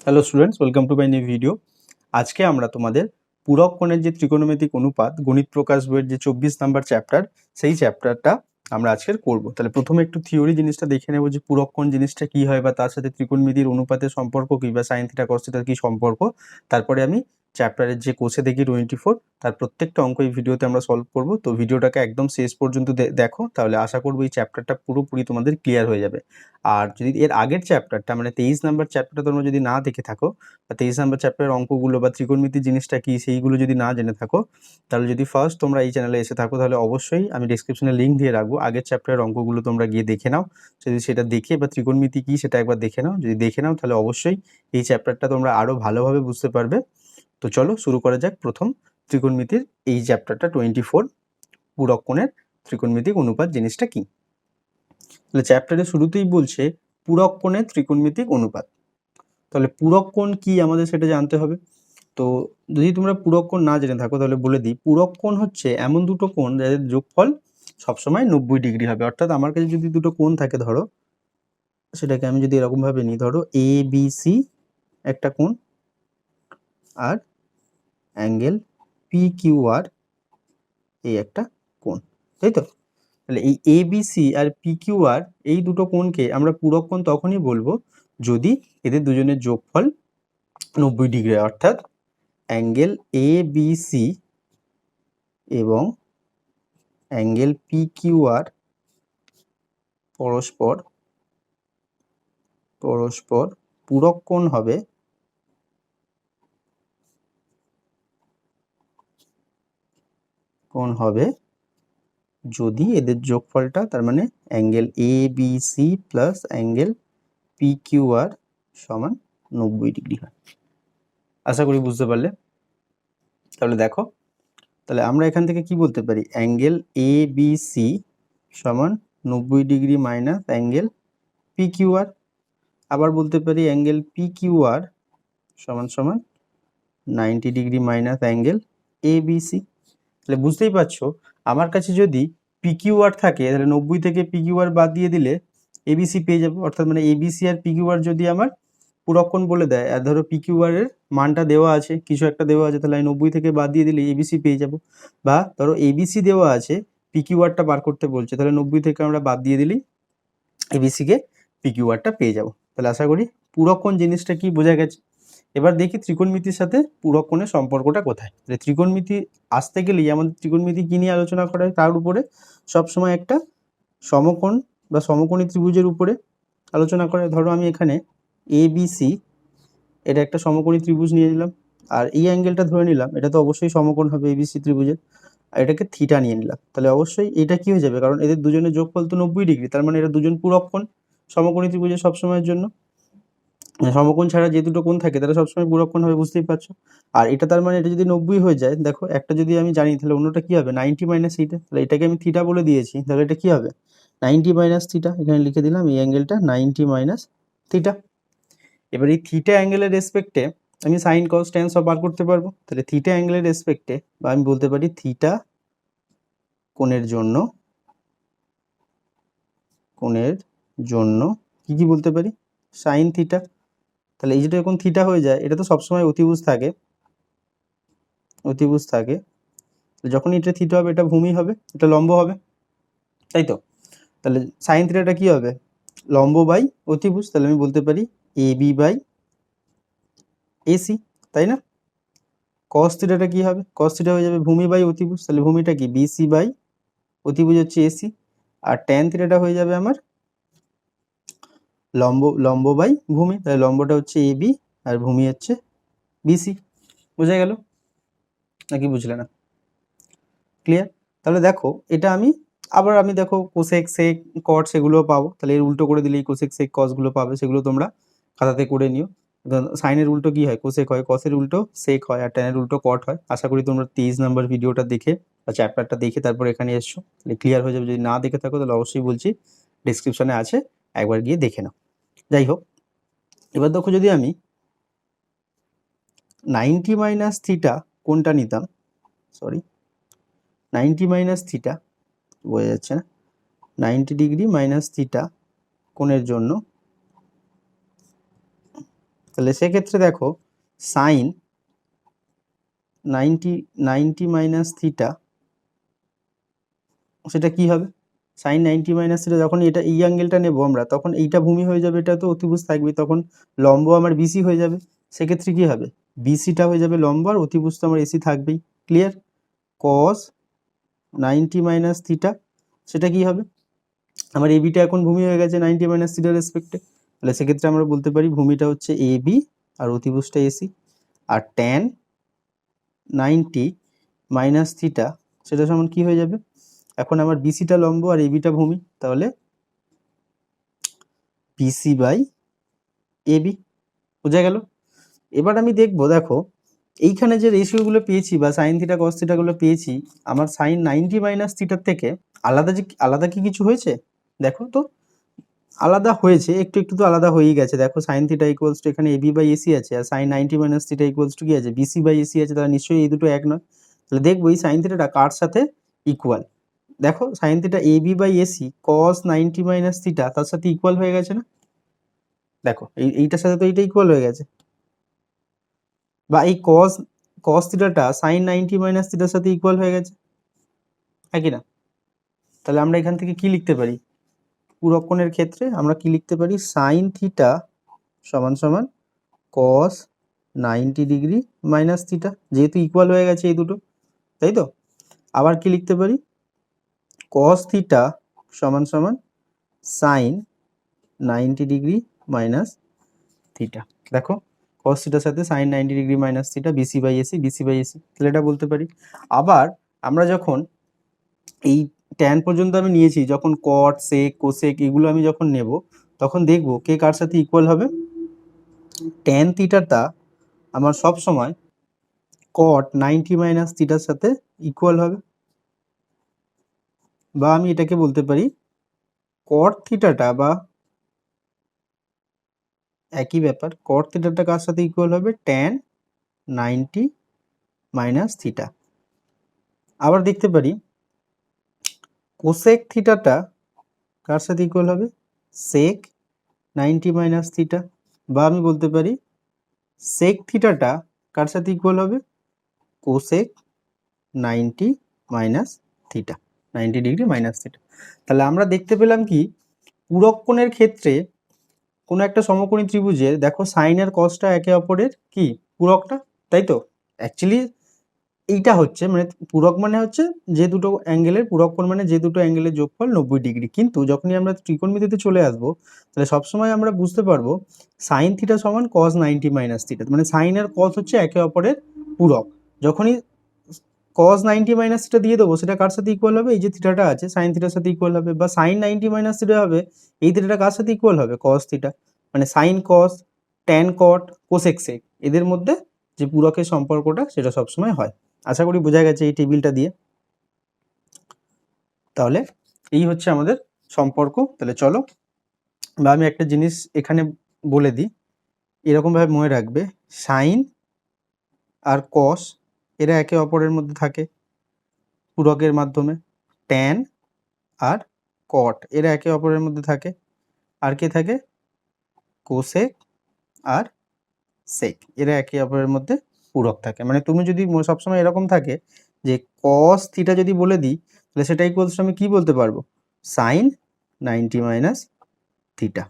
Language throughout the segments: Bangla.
Hello students, welcome to my new video. আজকে আমরা তোমাদের পূরক কোণের যে ত্রিকোণমিতিক অনুপাত গণিত প্রকাশ বইয়ের যে 24 নাম্বার চ্যাপ্টার, সেই চ্যাপ্টারটা আমরা আজকের করব। তাহলে প্রথমে একটু থিওরি জিনিসটা দেখে নেব যে পূরক কোণ জিনিসটা কি হয় বা তার সাথে ত্রিকোণমিতির অনুপাতের সম্পর্ক কি বা সাইন থিটা কস থিটার কি সম্পর্ক। তারপরে আমি চ্যাপ্টারের যে কোষে দেখি 24 তার প্রত্যেকটা অঙ্ক এই ভিডিওতে আমরা সলভ করব। তো ভিডিওটাকে একদম শেষ পর্যন্ত দেখো, তাহলে আশা করবো এই চ্যাপ্টারটা পুরোপুরি তোমাদের ক্লিয়ার হয়ে যাবে। আর যদি এর আগের চ্যাপ্টারটা মানে 23 নাম্বার চ্যাপ্টারটা তোমরা যদি না দেখে থাকো বা 23 নাম্বার চ্যাপ্টারের অঙ্কগুলো বা ত্রিকোণমিতি জিনিসটা কি সেইগুলো যদি না জেনে থাকো, তাহলে যদি ফার্স্ট তোমরা এই চ্যানেলে এসে থাকো তাহলে অবশ্যই আমি ডেসক্রিপশনে লিঙ্ক দিয়ে রাখবো, আগের চ্যাপ্টারের অঙ্কগুলো তোমরা গিয়ে দেখে নাও। যদি সেটা দেখে বা ত্রিকোণমিতি কি সেটা একবার দেখে নাও, যদি দেখে নাও তাহলে অবশ্যই এই চ্যাপ্টারটা তোমরা আরও ভালোভাবে বুঝতে পারবে। তো চলো শুরু করা যাক প্রথম ত্রিকোণমিতির এই চ্যাপ্টারটা 24, পূরক কোণের ত্রিকোণমিতিক অনুপাত জিনিসটা কি। তাহলে চ্যাপ্টারের শুরুতেই বলছে পূরক কোণের ত্রিকোণমিতিক অনুপাত। তাহলে পূরক কোণ কি আমাদের সেটা জানতে হবে। তো যদি তোমরা পূরক কোণ না জেনে থাকো তাহলে বলে দিই, পূরক কোণ হচ্ছে এমন দুটো কোণ যাদের যোগফল সবসময় 90 ডিগ্রি হবে। অর্থাৎ আমার কাছে যদি দুটো কোণ থাকে, ধরো সেটাকে আমি যদি এরকম ভাবে নিই, ধরো এ বি সি একটা কোণ আর অ্যাঙ্গেল পি কিউ আর এই একটা কোণ, তাই তো। তাহলে এই এ বি সি আর পি কিউ আর এই দুটো কোণকে আমরা পূরক কোণ তখনই বলবো যদি এদের দুজনের যোগফল 90 ডিগ্রি, অর্থাৎ অ্যাঙ্গেল এ বি সি এবং অ্যাঙ্গেল পি কিউ আর পরস্পর পূরক কোণ হবে যদি এদের যোগফলটা, তার মানে angle A B C plus angle P Q R সমান 90 ডিগ্রি হয়। আশা করি বুঝতে পারলে। তাহলে দেখো, তাহলে আমরা এখান থেকে কি বলতে পারি, অ্যাঙ্গেল এ বি সি সমান 90 degree minus angle P Q R. আবার বলতে পারি অ্যাঙ্গেল পি কিউ আর সমান 90 degree minus angle A B C. তাহলে বুঝতেই পারছো, আমার কাছে যদি পি কিউ আর থাকে তাহলে 90 থেকে পি কিউ আর বাদ দিয়ে দিলে এবিসি পেয়ে যাবো। অর্থাৎ মানে এবিসি আর পি কিউ আর যদি আমার পূরক কোণ বলে দেয়, আর ধরো পি কিউ আর এর মানটা দেওয়া আছে, কিছু একটা দেওয়া আছে, তাহলে আমি 90 থেকে বাদ দিয়ে দিলে এবিসি পেয়ে যাবো। বা ধরো এবিসি দেওয়া আছে, পি কিউ আরটা বার করতে বলছে, তাহলে 90 থেকে আমরা বাদ দিয়ে দিলেই এবিসিকে পি কিউ আরটা পেয়ে যাবো। তাহলে আশা করি পূরক কোণ জিনিসটা কি বোঝা গেছে। এবার দেখি ত্রিকোণমিতির সাথে পূরক কোণের সম্পর্কটা কোথায়। ত্রিকোণমিতি আসতে গেলেই আমাদের ত্রিকোণমিতি কি নিয়ে আলোচনা করা হয়, তার উপরে সবসময় একটা সমকোণ বা সমকোণী ত্রিভুজের উপরে আলোচনা করে। ধরো আমি এখানে এ বি সি এটা একটা সমকোণী ত্রিভুজ নিয়ে নিলাম, আর এই অ্যাঙ্গেলটা ধরে নিলাম, এটা তো অবশ্যই সমকোণ হবে এবিসি ত্রিভুজের, আর এটাকে থিটা নিয়ে নিলাম। তাহলে অবশ্যই এটা কি হয়ে যাবে, কারণ এদের দুজনের যোগফল তো 90 ডিগ্রি, তার মানে এরা দুজন পূরক কোণ সমকোণী ত্রিভুজের সবসময়ের জন্য। সমকোণ ছাড়া যে দুটো কোণ থাকে তারা সবসময় পূরক কোণ হবে, বুঝতেই পারছো। আর এটা তার মানে এটা যদি 90 হয়ে যায়, দেখো একটা যদি আমি জানি তাহলে অন্যটা কি হবে 90 মাইনাস থিটা। তাহলে এটাকে আমি থিটা বলে দিয়েছি, তাহলে এটা কি হবে 90 মাইনাস থিটা। এখানে লিখে দিলাম এই অ্যাঙ্গেলটা 90 মাইনাস থিটা। এবার এই থিটা অ্যাঙ্গেলের রেসপেক্টে আমি সাইন কস ট্যান সব বার করতে পারবো। তাহলে থিটা অ্যাঙ্গেলের রেসপেক্টে বা আমি বলতে পারি থিটা কোণের জন্য কি কি বলতে পারি, সাইন থিটা। তাহলে এই যেটা যখন থিটা হয়ে যায়, এটা তো সবসময় অতিভুজ থাকে, যখন এটা থিটা হবে এটা ভূমি হবে, এটা লম্ব হবে, তাই তো। তাহলে সাইন থিটাটা কি হবে, লম্ব বাই অতিভুজ। তাহলে আমি বলতে পারি এ বি বাই এসি, তাই না। কস থিটাটা কি হবে, কস থিটা হয়ে যাবে ভূমি বাই অতিভুজ, তাহলে ভূমিটা কি বিসি বাই অতিভুজ হচ্ছে এসি। আর ট্যান থিটাটা হয়ে যাবে আমার লম্ব বাই ভূমি, তাহলে লম্বটা হচ্ছে এ বি আর ভূমি হচ্ছে বিসি। বোঝা গেল নাকি বুঝলে না, ক্লিয়ার। তাহলে দেখো এটা আমি দেখো কোসেক সেক কট সেগুলো পাবো, তাহলে এর উল্টো করে দিলেই কোসেক সেক কসগুলো পাবে, সেগুলো তোমরা খাতাতে করে নিও। সাইনের উল্টো কি হয়, কোসেক হয়, কসের উল্টো সেক হয়, আর ট্যানের উল্টো কট হয়। আশা করি তোমরা 23 নাম্বার ভিডিওটা দেখে বা চ্যাপ্টারটা দেখে তারপর এখানে এসছো, তাহলে ক্লিয়ার হয়ে যাবে। যদি না দেখে থাকো তাহলে অবশ্যই বলছি ডিসক্রিপশনে আছে, একবার গিয়ে দেখে নাও। যাই হোক, এবার দেখো যদি আমি 90 মাইনাস থিটা কোনটা নিতাম, 90 মাইনাস থিটা বোঝা যাচ্ছে না, 90 ডিগ্রি মাইনাস থিটা কোণের জন্য, তাহলে সেক্ষেত্রে দেখো সাইন 90 মাইনাস থিটা সেটা কি হবে, সাইন 90 মাইনাস থিটা যখন এটা এই অ্যাঙ্গেলটা নেব আমরা তখন এইটা ভূমি হয়ে যাবে, এটা তো অতিভুজ থাকবে, তখন লম্ব আমার বিসি হয়ে যাবে। সেক্ষেত্রে কি হবে, বিসিটা হয়ে যাবে লম্ব আর অতিভুজ তো আমার এসি থাকবেই। ক্লিয়ার? কস 90 মাইনাস থিটা সেটা কি হবে, আমার এবিটা এখন ভূমি হয়ে গেছে 90 মাইনাস থিটার রেসপেক্টে, তাহলে সেক্ষেত্রে আমরা বলতে পারি ভূমিটা হচ্ছে এবি আর অতিভুজটা এসি। আর ট্যান 90 মাইনাস থিটা সেটা সমান কি হয়ে যাবে, এখন আমার বিসিটা লম্ব আর এবিটা ভূমি, তাহলে বিসি বাই এবি। বোঝা গেল? এবার আমি দেখবো, দেখো এইখানে যে রেশিওগুলো পেয়েছি বা সাইন থিটা কস থিটাগুলো পেয়েছি, আমার সাইন 90 মাইনাস থিটার থেকে আলাদা কি কিছু হয়েছে? দেখো তো আলাদা হয়েছে, একটু একটু তো আলাদা হয়েই গেছে। দেখো সাইন থিটা ইকুয়ালস টু এখানে এবি বাই এসি আছে, আর sine 90 minus theta equals to কি আছে, বিসি বাই এসি আছে, তাহলে নিশ্চয়ই এই দুটো এক নয়। তাহলে দেখবো এই সাইন থিটাটা কার সাথে ইকুয়াল। দেখো sine theta AB by AC cos 90 minus theta তার সাথে ইকুয়াল হয়ে গেছে না? দেখো এইটার সাথে তো এইটা ইকুয়াল হয়ে গেছে, বা এই কস থিটাটা সাইন 90 মাইনাস থিটার সাথে ইকুয়াল হয়ে গেছে, হ্যাঁ কি না? তাহলে আমরা এখান থেকে কি লিখতে পারি, পুরক কোণের ক্ষেত্রে আমরা কি লিখতে পারি, সাইন থিটা সমান সমান কস 90 ডিগ্রি মাইনাস থিটা, যেহেতু ইকুয়াল হয়ে গেছে এই দুটো, তাই তো? আবার কি লিখতে পারি, কস থিটা সমান সমান সাইন 90 ডিগ্রি মাইনাস থিটা। দেখো কস থিটার সাথে sine 90 degree minus theta, BC by AC, তাহলে এটা বলতে পারি। আবার আমরা যখন এই ট্যান পর্যন্ত আমি নিয়েছি, যখন কট সেক কোসেক এগুলো আমি যখন নেব তখন দেখব কে কার সাথে ইকুয়াল হবে। ট্যান থিটাটা আমার সব সময় কট 90 মাইনাস থিটার সাথে ইকুয়াল হবে, বা আমি এটাকে বলতে পারি কট থিটাটা, বা একই ব্যাপার, কট থিটাটা কার সাথে ইকুয়াল হবে, ট্যান 90 মাইনাস থিটা। আবার দেখতে পারি কোসেক থিটাটা কার সাথে ইকুয়াল হবে, সেক 90 মাইনাস থিটা, বা আমি বলতে পারি সেক থিটাটা কার সাথে ইকুয়াল হবে, cosec 90 minus theta, 90 degree minus theta. তাহলে আমরা দেখতে পেলাম কি, পূরক কোণের ক্ষেত্রে কোনো একটা সমকোণী ত্রিভুজের দেখো সাইন আর কসটা একে অপরের কি পূরকটা, তাই তো? অ্যাকচুয়ালি এইটা হচ্ছে মানে পূরক মানে হচ্ছে যে দুটো অ্যাঙ্গেলের পূরক কোণ মানে যে দুটো অ্যাঙ্গেলের যোগফল 90 ডিগ্রি। কিন্তু যখনই আমরা ত্রিকোণমিতিতে চলে আসবো তাহলে সবসময় আমরা বুঝতে পারবো সাইন থিটা সমান কস 90 মাইনাস থিটা, মানে সাইন আর কস হচ্ছে একে অপরের পূরক। যখনই কস 90 মাইনাস থিটা দিয়ে দেবো সেটা কার সাথে ইকুয়াল হবে, এই যে থিটাটা আছে সাইন থিটার সাথে ইকুয়াল হবে, বা সাইন 90 মাইনাস থিটা হবে এই থিটাটা কার সাথে ইকুয়াল হবে, কস থিটা, মানে sine cos tan cot cosec sec এদের মধ্যে যে পূরকের সম্পর্কটা সেটা সবসময় হয়। আশা করি বোঝা গেছে এই টেবিলটা দিয়ে। তাহলে এই হচ্ছে আমাদের সম্পর্ক। তাহলে চলো, বা আমি একটা জিনিস এখানে বলে দিই, এরকমভাবে মনে রাখবে, সাইন আর কস এরা একে অপরের মধ্যে থাকে পূরকের মাধ্যমে, ট্যান আর কট এরা একে অপরের মধ্যে থাকে, আর কে থাকে, কোসেক আর সেক এরা একে অপরের মধ্যে পূরক থাকে। মানে তুমি যদি সবসময় এরকম থাকে যে কস থিটা যদি বলে দিই তাহলে সেটা ইকুয়ালস আমি কি বলতে পারবো, সাইন 90 মাইনাস থিটা।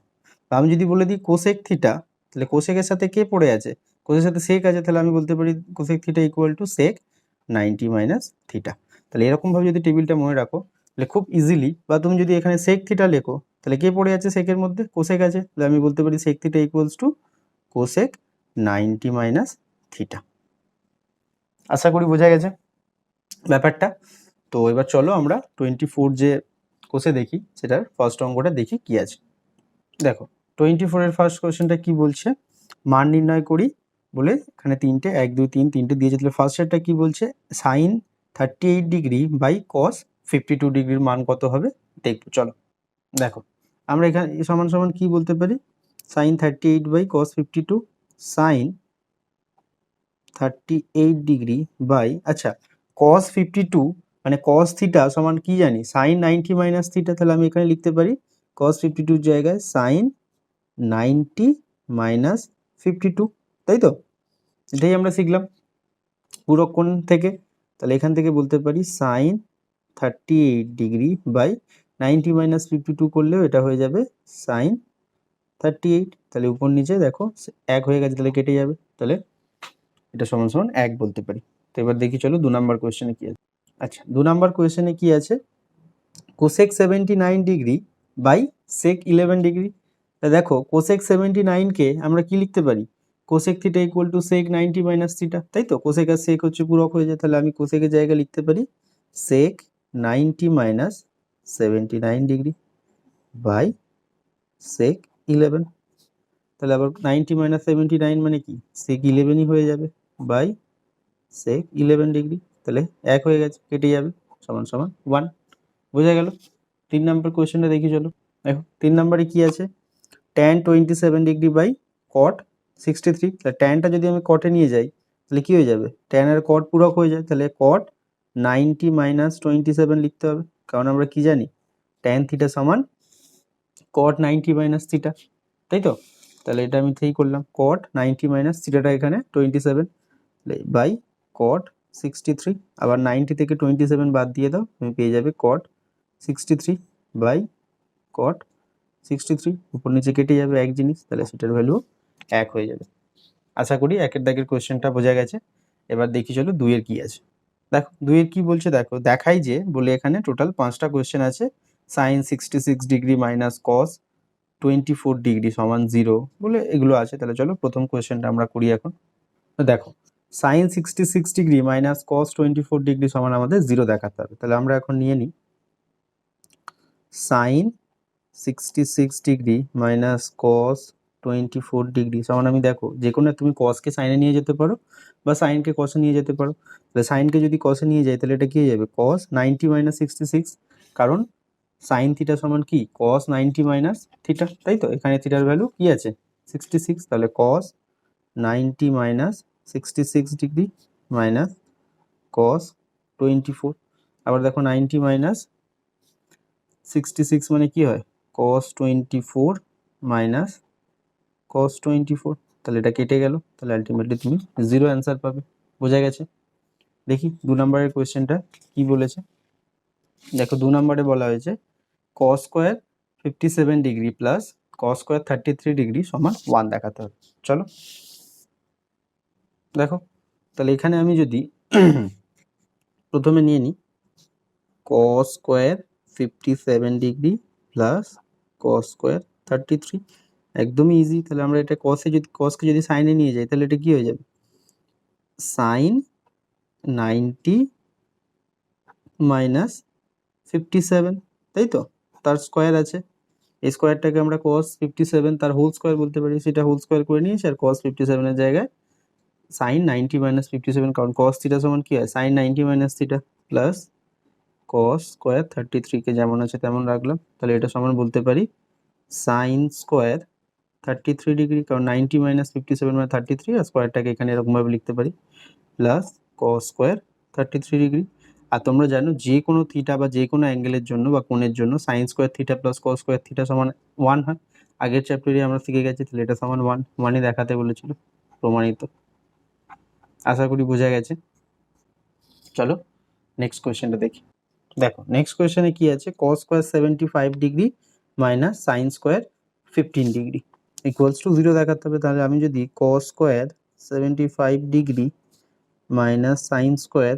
বা আমি যদি বলে দিই কোসেক থিটা, তাহলে কোসেকের সাথে কে পড়ে আছে, কোসেকের সাথে সেক আছে, তাহলে আমি বলতে পারি cosec theta equal to sec 90 minus theta. তাহলে এরকমভাবে যদি টেবিলটা মনে রাখো তাহলে খুব ইজিলি, বা তুমি যদি এখানে সেক থিটা লেখো তাহলে কে পড়ে আছে সেকের মধ্যে, কোসেক আছে, তাহলে আমি বলতে পারি sec theta equals to cosec 90 minus theta. আশা করি বোঝা গেছে ব্যাপারটা। তো এবার চলো আমরা 24 যে কোষে দেখি সেটার ফার্স্ট অঙ্কটা দেখি কি আছে। দেখো 24 এর ফার্স্ট কোশ্চেনটা কি বলছে, মান নির্ণয় করি বলে এখানে 3টে 1 2 3 3টে দিয়েছে। তাহলে ফার্স্ট সেটটা কি বলছে, সাইন 38 ডিগ্রি বাই কস 52 ডিগ্রির মান কত হবে দেখবো। চলো দেখো আমরা এখানে সমান সমান কি বলতে পারি, sine 38 by cos 52, sine 38 degree by, আচ্ছা কস 52 মানে কস থিটা সমান কি জানি, সাইন 90 মাইনাস থিটা। তাহলে আমি এখানে লিখতে পারি কস 52 জায়গায় সাইন 90 মাইনাস 52, তাই তো? এটাই আমরা শিখলাম পূরক কোণ থেকে। তাহলে এখান থেকে বলতে পারি সাইন 38 ডিগ্রি বাই 90 মাইনাস 52 করলেও এটা হয়ে যাবে সাইন 38। তাহলে উপর নিচে দেখো 1 হয়ে গেছে, তাহলে কেটে যাবে। তাহলে এটা সমান সমান 1 বলতে পারি। তো এবার দেখি চলো 2 নাম্বার কোয়েশ্চেনে কি আছে। আচ্ছা, 2 নাম্বার কোয়েশ্চেনে কি আছে, cosec 79 degree by sec 11 degree. তা দেখো কোসেক 79 কে আমরা কি লিখতে পারি, cosec theta equal to sec 90 minus theta, তাই তো? কোসেক আর সেক হচ্ছে পূরক হয়ে যায়, তাহলে আমি কোসেকের জায়গায় লিখতে পারি সেক 90 মাইনাস 79 ডিগ্রি বাই সেক 11। তাহলে আবার 90 মাইনাস 79 মানে কি, সেক 11ই হয়ে যাবে বাই সেক 11 ডিগ্রি। তাহলে 1 হয়ে গেছে, কেটে যাবে, সমান সমান 1। বোঝা গেল? 3 নাম্বার কোয়েশ্চেনটা দেখি চলো। দেখো 3 নাম্বারে কি আছে, tan 27 ডিগ্রি বাই কট 63। তাহলে ট্যানটা যদি আমি কটে নিয়ে যাই তাহলে কি হয়ে যাবে, ট্যান আর কট পূরক হয়ে যায়, তাহলে কট 90 মাইনাস 27 লিখতে হবে, কারণ আমরা কি জানি ট্যান থিটা সমান কট 90 মাইনাস থিটা, তাই তো? তাহলে এটা আমি ঠিক করলাম, কট 90 মাইনাস থিটাটা এখানে 27 বাই কট 63। আবার 90 থেকে 27 বাদ দিয়ে দাও, তুমি পেয়ে যাবে কট 63 বাই কট 63। উপর নিচে কেটে যাবে এক জিনিস, তাহলে সেটার ভ্যালু 1 হয়ে যাবে। আশা করি 1-এর দাগের কোয়েশ্চেনটা বোঝা গেছে। এবার দেখি চলো 2-এর কি আছে। দেখো 2-এর কি বলছে, দেখো দেখাই যে বলে এখানে টোটাল 5টা কোয়েশ্চেন আছে। Sine 66 degree minus cos 24 degree সমান 0 বলে এগুলো আছে। তাহলে চলো প্রথম কোয়েশ্চেনটা আমরা করি এখন। তো দেখো sine 66 degree minus cos 24 degree সমান আমাদের 0 দেখাতে হবে। তাহলে আমরা এখন নিয়ে নিই sine 66 degree minus cos 24 degree সমান, আমি দেখো যে কোনো তুমি কসকে সাইনে নিয়ে যেতে পারো বা সাইনকে কসে নিয়ে যেতে পারো। তাহলে সাইনকে যদি কসে নিয়ে যাই তাহলে এটা কি হয়ে যাবে, কস 90 মাইনাস 66, কারণ সাইন থিটা সমান কি কস 90 মাইনাস থিটা, তাই তো? এখানে থিটার ভ্যালু কি আছে 66, তাহলে কস 90 মাইনাস 66 ডিগ্রি মাইনাস কস 24। আবার দেখো 90 মাইনাস 66 মানে কি হয়, cos 24 মাইনাস cos 24। তাহলে এটা কেটে গেল, তাহলে আলটিমেটলি তুমি 0 অ্যান্সার পাবে। বোঝা গেছে? দেখি 2 নম্বরের কোয়েশ্চেনটা কি বলেছে। দেখো 2 নম্বরে বলা হয়েছে cos square 57 degree plus cos square 33 degree সমান 1 দেখাতে হবে। চলো দেখো, তাহলে এখানে আমি যদি প্রথমে নিয়ে নিই cos square 57 degree plus cos square 33, একদমই ইজি। তাহলে আমরা এটা কসকে যদি সাইনে নিয়ে যাই তাহলে এটা কি হয়ে যাবে, সাইন 90 মাইনাস 57, তাই তো? তার স্কোয়ার আছে, এই স্কোয়ারটাকে আমরা cos 57 তার হোল স্কোয়ার বলতে পারি, সেটা হোল স্কোয়ার করে নিয়েছি। আর cos 57 এর জায়গায় সাইন 90 মাইনাস 57, কারণ cos থিটা সমান কি হয় sine 90 minus theta, plus cos square 33 কে যেমন আছে তেমন রাখলাম। তাহলে এটা সমান বলতে পারি সাইন স্কোয়ার 33 ডিগ্রি, কারণ 90 মাইনাস 57 মানে 33, আর স্কোয়ারটাকে এখানে এরকমভাবে লিখতে পারি প্লাস cos স্কোয়ার 33 ডিগ্রি। আর তোমরা জানো যে কোনো থিটা বা যে কোনো অ্যাঙ্গেলের জন্য বা কোণের জন্য sine square theta plus cos square theta সমান 1 হয়। আগের চ্যাপ্টারে আমরা শিখে গেছি, তাহলে এটা সমান 1 দেখাতে বলেছিল, প্রমাণিত। আশা করি বোঝা গেছে। চলো নেক্সট কোয়েশ্চেনটা দেখি। দেখো নেক্সট কোয়েশ্চেনে কি আছে, cos square 75 degree minus sine square 15 degree equals to 0 দেখাতে হবে। তাহলে আমি যদি cos square 75 degree minus sine square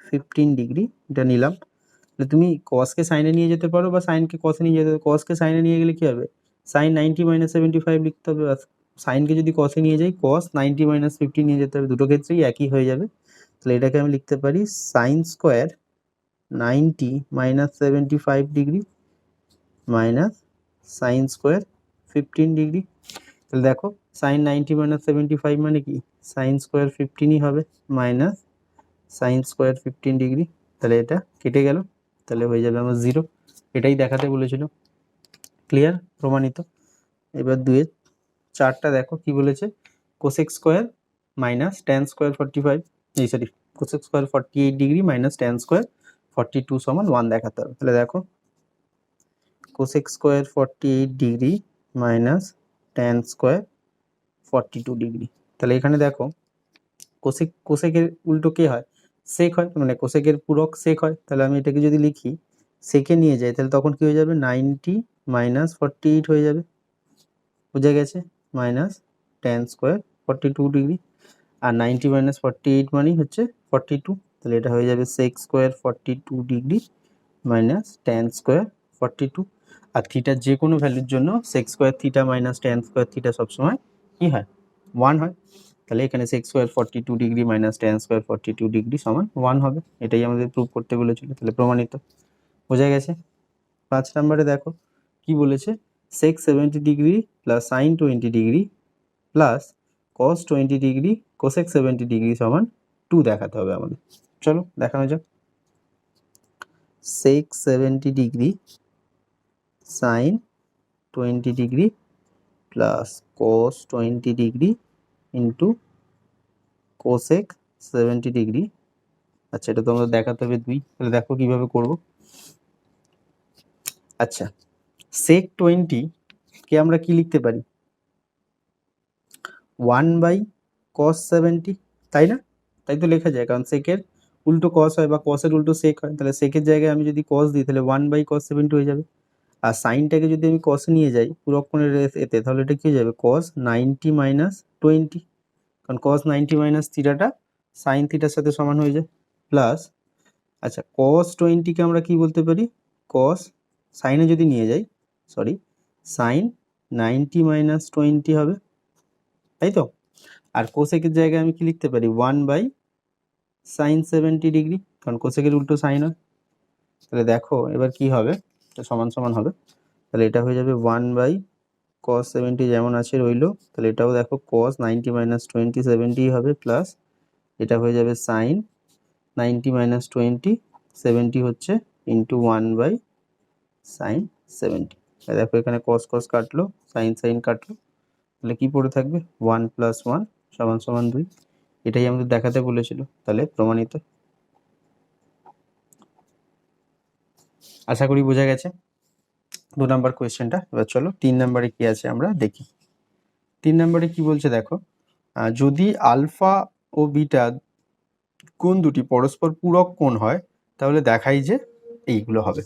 15 degree এটা নিলাম, তাহলে তুমি কসকে সাইনে নিয়ে যেতে পারো বা সাইনকে কসে নিয়ে যেতে পারো। কসকে সাইনে নিয়ে গেলে কি হবে, সাইন 90 মাইনাস 75 লিখতে হবে, আর সাইনকে যদি কসে নিয়ে যাই cos 90 মাইনাস 15 নিয়ে যেতে হবে, দুটো ক্ষেত্রেই একই হয়ে যাবে। তাহলে এটাকে আমি লিখতে পারি sine square 90 minus 75 degree minus sine square 15 degree. তাহলে দেখো সাইন 90 মাইনাস 75 মানে কি সাইন স্কোয়ার 15ই হবে মাইনাস সাইন স্কোয়ার 15 ডিগ্রি। তাহলে এটা কেটে গেল, তাহলে হয়ে যাবে আমার 0। এটাই দেখাতে বলেছিল, ক্লিয়ার, প্রমাণিত। এবার 2-এর 4টা দেখো কি বলেছে, cosec square minus tan square 45, এই sorry cosec square 48 degree minus tan square 42 সমান 1 দেখাতে হবে। তাহলে দেখো cosec square 48 degree minus tan square 42 degree. তাহলে এখানে দেখো কোসেকের উল্টো কে হয়, সেক হয়, মানে কোসেকের পূরক সেক হয়। তাহলে আমি এটাকে যদি লিখি সেকে নিয়ে যাই তাহলে তখন কি হয়ে যাবে, 90 মাইনাস 48 হয়ে যাবে, বুঝে গেছে, মাইনাস tan স্কোয়ার 42 ডিগ্রি। আর 90 মাইনাস 48 মানেই হচ্ছে 42, তাহলে এটা হয়ে যাবে sec square 42 degree minus tan square 42। আর থিটার যে কোনো ভ্যালুর জন্য sec square theta minus tan square theta সবসময় কি হয়, 1 হয়। তাহলে এখানে sec square 42 degree minus tan square 42 degree সমান 1 হবে। এটাই আমাদের প্রুভ করতে বলেছিল, তাহলে প্রমাণিত, বোঝা গেছে। 5 নম্বরে দেখো কি বলেছে, সেক 70 degree plus sign 20 degree plus কস 20 ডিগ্রি কোসেক 70 ডিগ্রি সমান 2 দেখাতে হবে আমাদের। চলো দেখানো যাক। সেক 70 ডিগ্রি সাইন 20 ডিগ্রি প্লাস কস 20 ডিগ্রি ইন্টু কোসেক 70 ডিগ্রি। আচ্ছা, এটা তো আমাদের দেখাতে হবে 2, তাহলে দেখো কিভাবে করব। আচ্ছা, সেক 20 কে আমরা কি লিখতে পারি, 1/cos 70, তাই না? তাই তো লেখা যায়, কারণ সেকের উল্টো কস হয় বা কসের উল্টো সেক হয়। তাহলে সেকের জায়গায় আমি যদি কস দিই তাহলে 1/cos 70 হয়ে যাবে। আর সাইনটাকে যদি আমি কসে নিয়ে যাই পুরো কোণের এতে, তাহলে এটা কি হয়ে যাবে, cos 90 মাইনাস 20, কারণ cos 90 মাইনাস থিটাটা সাইন থিটার সাথে সমান হয়ে যায়, প্লাস আচ্ছা cos 20 কে আমরা কি বলতে পারি, cos সাইনে যদি নিয়ে যাই, সরি, সাইন 90 মাইনাস 20 হবে, তাই তো। আর কোসেকের জায়গায় আমি কি লিখতে পারি, 1/sin 70 ডিগ্রি, কারণ কোসেকের উল্টো সাইন হয়। তাহলে দেখো এবার কি হবে, এটা সমান সমান হবে, তাহলে এটা হয়ে যাবে 1/cos 70 যেমন আছে রইলো, তাহলে এটাও দেখো cos 90 মাইনাস 20 70 হবে, প্লাস এটা হয়ে যাবে সাইন 90 মাইনাস 20 70 হচ্ছে ইন্টু 1/sin 70। দেখো এখানে cos cos কাটলো, সাইন সাইন কাটলো, তাহলে কি পড়ে থাকবে, 1 + 1 = 2। এটাই আমাদের দেখাতে বলেছিল, তাহলে প্রমাণিত। আশা করি বোঝা গেছে 2 নাম্বার কোয়েশ্চেনটা। এবার চলো 3 নাম্বারে কি আছে আমরা দেখি। 3 নাম্বারে কি বলছে দেখো, যদি আলফা ও বিটা কোণ দুটি পরস্পর পূরক কোণ হয় তাহলে দেখাই যে এইগুলো হবে।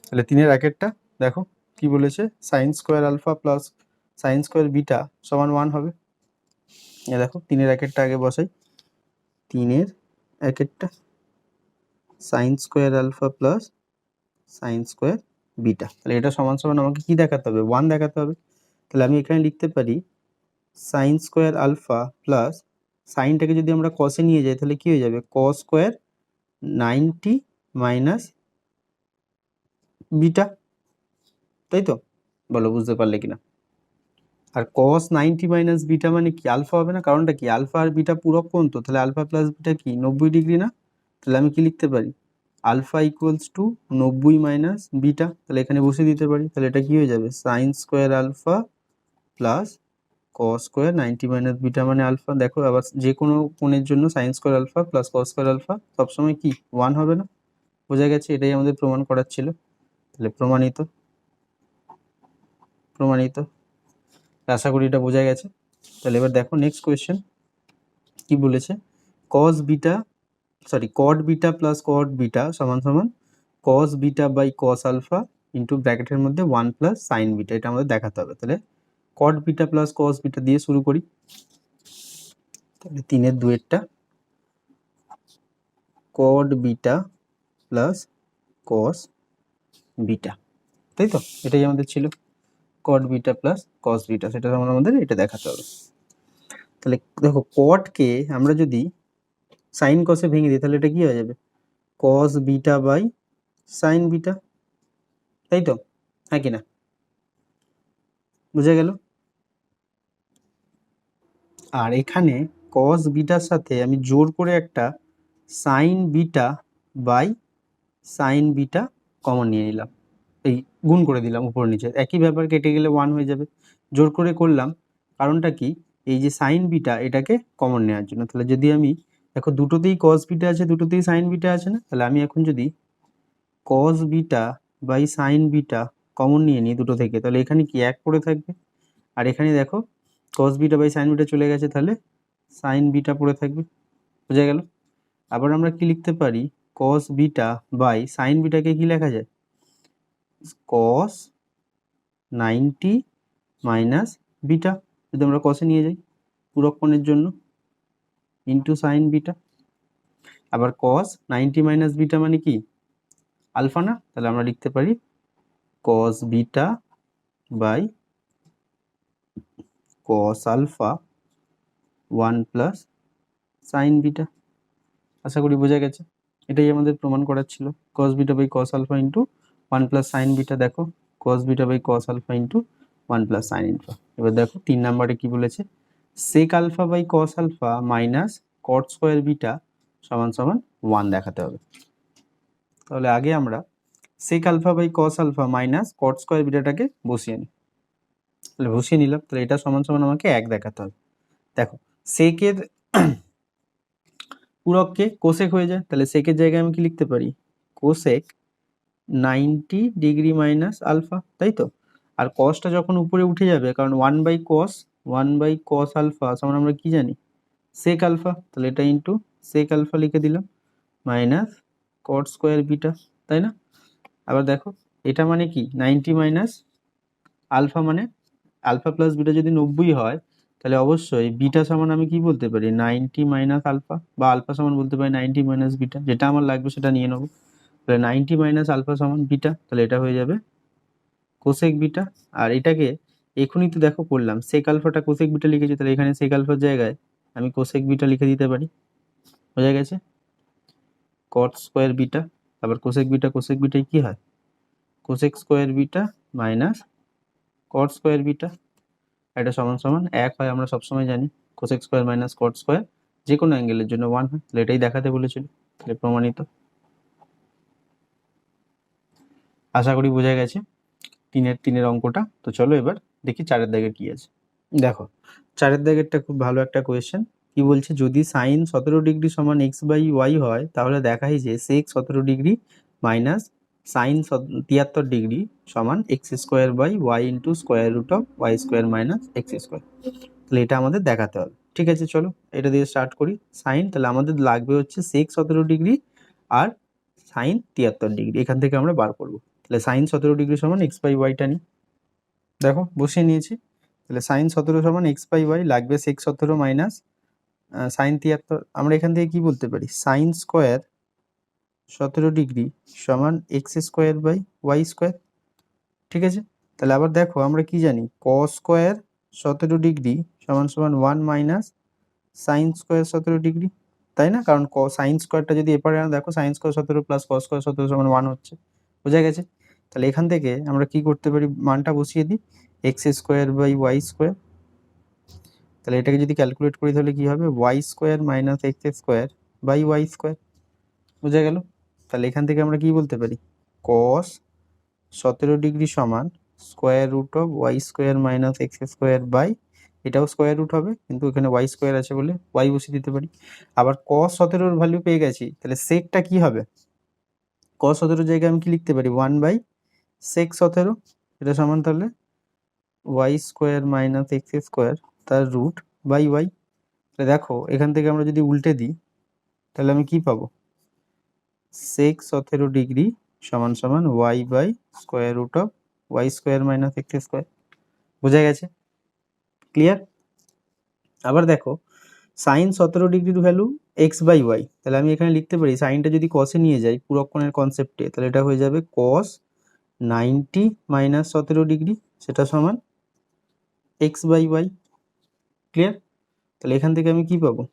তাহলে 3-এর আগেরটা দেখো কি বলেছে, sine square alpha plus sine square beta সমান 1 হবে। এ দেখো 3-এর আগেরটা আগে বসাই, 3-এর আগেরটা sine square alpha plus sine square beta, তাহলে এটা সমান সমান আমাকে কি দেখাতে হবে, 1 দেখাতে হবে। তাহলে আমি এখানে লিখতে পারি সাইন স্কোয়ার আলফা প্লাস সাইনটাকে যদি আমরা কসে নিয়ে যাই তাহলে কি হয়ে যাবে, কস স্কোয়ার 90 মাইনাস বিটা, তাই তো, বলো বুঝতে পারলে কিনা। আর cos 90 মাইনাস বিটা মানে কি, আলফা হবে না, কারণটা কি, আলফা আর বিটা পূরক কোণ, তো তাহলে আলফা প্লাস বিটা কি 90 ডিগ্রি না। তাহলে আমি কি লিখতে পারি, alpha equals to 90 minus beta, তাহলে এখানে বসে দিতে পারি। তাহলে এটা কি হয়ে যাবে, sine square alpha plus cos square 90 minus beta মানে আলফা। দেখো আবার যে কোনো কোণের জন্য sine square alpha plus cos square alpha সবসময় কি 1 হবে না, বোঝা গেছে, এটাই আমাদের প্রমাণ করার ছিল। তাহলে প্রমাণিত, প্রমাণিত, আশা করি এটা বোঝা গেছে। তাহলে এবার দেখো নেক্সট কোয়েশ্চেন কি বলেছে, cos beta sorry cot beta plus cot beta সমান সমান cos beta by cos alpha into ব্র্যাকেটের মধ্যে 1 প্লাস সাইন বিটা, এটা আমাদের দেখাতে হবে। তাহলে cot beta plus cos beta দিয়ে শুরু করি। তাহলে 3-এর 2-এরটা cot beta plus cos beta, তাই তো, এটাই আমাদের ছিল cot beta plus cos beta, সেটা আমাদের এটা দেখাতে হবে। তাহলে দেখো cot কে আমরা যদি সাইন কসে ভেঙে দিই তাহলে এটা কি হয়ে যাবে, cos beta by sine beta, তাই তো, হ্যাঁ কি না, বুঝা গেল। আর এখানে cos বিটার সাথে আমি জোর করে একটা sine beta by sine beta common নিয়ে নিলাম, এই গুণ করে দিলাম উপর নিচে, একই ব্যাপার, কেটে গেলে 1 হয়ে যাবে। জোর করে করলাম কারণটা কি, এই যে সাইন বিটা এটাকে কমন নেওয়ার জন্য। তাহলে যদি আমি দেখো দুটোতেই cos বিটা আছে দুটোতেই সাইন বিটা আছে না, তাহলে আমি এখন যদি cos beta by sine beta common নিয়ে নিই দুটো থেকে, তাহলে এখানে কি 1 পড়ে থাকবে। আর এখানে দেখো cos beta by sine beta চলে গেছে, তাহলে সাইন বিটা পড়ে থাকবে, বোঝা গেল। আবার আমরা কি লিখতে পারি, কস বিটা বাই সাইন বিটাকে কি লেখা যায়, কস 90 মাইনাস বিটা, যদি আমরা কসে নিয়ে যাই পূরক কোণের জন্য, ইন্টু সাইন বিটা। আবার কস 90 মাইনাস বিটা মানে কি, আলফা না, তাহলে আমরা লিখতে পারি cos beta by cos alpha 1 plus sine beta. আশা করি বোঝা গেছে, এটাই আমাদের প্রমাণ করার ছিল, cos beta by cos alpha into 1 plus sine beta. দেখো cos beta by cos alpha into 1 plus sine alpha. এবার দেখো 3 নাম্বারে কি বলেছে, sec alpha by cos alpha minus cot square beta সমান সমান 1 দেখাতে হবে। তাহলে আগে আমরা sec alpha by cos alpha minus cot square বিটাটাকে বসিয়ে নিই, তাহলে বসিয়ে নিলাম, তাহলে এটা সমান সমান আমাকে 1 দেখাতে হবে। দেখো সেকের পূরককে কোসেক হয়ে যায়, তাহলে সেকের জায়গায় আমি কি লিখতে পারি, কোসেক 90 ডিগ্রি মাইনাস আলফা, তাই তো। আর কসটা যখন উপরে উঠে যাবে, কারণ 1 বাই কস আলফা সমান আমরা কি জানি, সেক আলফা, তাহলে এটা ইন্টু সেক আলফা লিখে দিলাম মাইনাস কট স্কোয়ার বিটা, তাই না। আবার দেখো এটা মানে কি 90 মাইনাস আলফা, মানে আলফা প্লাস বিটা যদি 90 হয়, তাহলে অবশ্যই বিটা সমান আমি কি বলতে পারি 90 মাইনাস আলফা, বা আলফা সমান বলতে পারি 90 মাইনাস বিটা, যেটা আমার লাগবে সেটা নিয়ে নেবো। তাহলে 90 মাইনাস আলফা সমান বিটা, তাহলে এটা হয়ে যাবে কোসেক বিটা। আর এটাকে এখনই তো দেখো করলাম, সেক আলফাটা কোসেক বিটা লিখেছি, তাহলে এখানে সেক আলফার জায়গায় আমি কোসেক বিটা লিখে দিতে পারি, বোঝা গেছে। কট স্কোয়ার বিটা, আবার কোসেক বিটাই কি হয়, cosec square beta minus cot square beta, এটা সমান সমান 1 হয়, আমরা সবসময় জানি cosec square minus cot square যে কোনো অ্যাঙ্গেলের জন্য 1 হয়, তাহলে এটাই দেখাতে বলেছিল, তাহলে প্রমাণিত। আশা করি বোঝা গেছে 3-এর অঙ্কটা। তো চলো এবার দেখি 4-এর দাগের কি আছে। দেখো 4-এর দাগেরটা খুব ভালো একটা কোয়েশ্চেন। কি বলছে, যদি সাইন 17 ডিগ্রি সমান এক্স বাই ওয়াই হয়, তাহলে দেখাই যে sec 17 degree minus sine 73 degree সমান X square by Y into square root of Y square minus X square. তাহলে এটা আমাদের দেখাতে হবে, ঠিক আছে। চলো এটা দিয়ে স্টার্ট করি। সাইন, তাহলে আমাদের লাগবে হচ্ছে সেক 17 ডিগ্রি আর সাইন 73 ডিগ্রি, এখান থেকে আমরা বার করবো। তাহলে সাইন 17 ডিগ্রি সমান এক্স বাই ওয়াইটা নিই, দেখো বসিয়ে নিয়েছি। তাহলে সাইন 17 সমান এক্স বাই ওয়াই, লাগবে সেক 17 মাইনাস সাইন 73। আমরা এখান থেকে কি বলতে পারি, সাইন স্কোয়ার 17 ডিগ্রি সমান X square by Y square, ঠিক আছে। তাহলে আবার দেখো আমরা কি জানি, কস স্কোয়ার 17 ডিগ্রি সমান সমান 1 মাইনাস সাইন স্কোয়ার 17 ডিগ্রি, তাই না, কারণ সাইন স্কোয়ারটা যদি এপারে আনো, দেখো sine square 17 plus cos square 17 সমান 1 হচ্ছে, বোঝা গেছে। তাহলে এখান থেকে আমরা কি করতে পারি, মানটা বসিয়ে দিই, X square by Y square. তাহলে এটাকে যদি ক্যালকুলেট করি তাহলে কি হবে, Y square minus X square by Y square, বোঝা গেল। তাহলে এখান থেকে আমরা কি বলতে পারি, কস 17 ডিগ্রি সমান square root of Y square minus X square by, এটাও স্কোয়ার রুট হবে কিন্তু এখানে ওয়াই স্কোয়ার আছে বলে ওয়াই বসিয়ে দিতে পারি। আবার কস 17 ভ্যালু পেয়ে গেছি, তাহলে সেকটা কি হবে, কস 17 জায়গায় আমি কি লিখতে পারি 1 বাই সেক 17, এটা সমান তাহলে Y square minus X square তার রুট বাই ওয়াই। তাহলে দেখো এখান থেকে আমরা যদি উল্টে দিই তাহলে আমি কি পাবো, সেক 17 ডিগ্রি সমান সমান Y by square root of Y square minus X square, বোঝা গেছে, ক্লিয়ার। আবার দেখো সাইন 17 ডিগ্রির ভ্যালু এক্স বাই ওয়াই, তাহলে আমি এখানে লিখতে পারি সাইনটা যদি কসে নিয়ে যাই পূরক কোণের কনসেপ্টে, তাহলে এটা হয়ে যাবে কস 90 মাইনাস 17 ডিগ্রি, সেটা সমান এক্স বাই ওয়াই, ক্লিয়ার। তাহলে এখান থেকে আমি কি পাবো,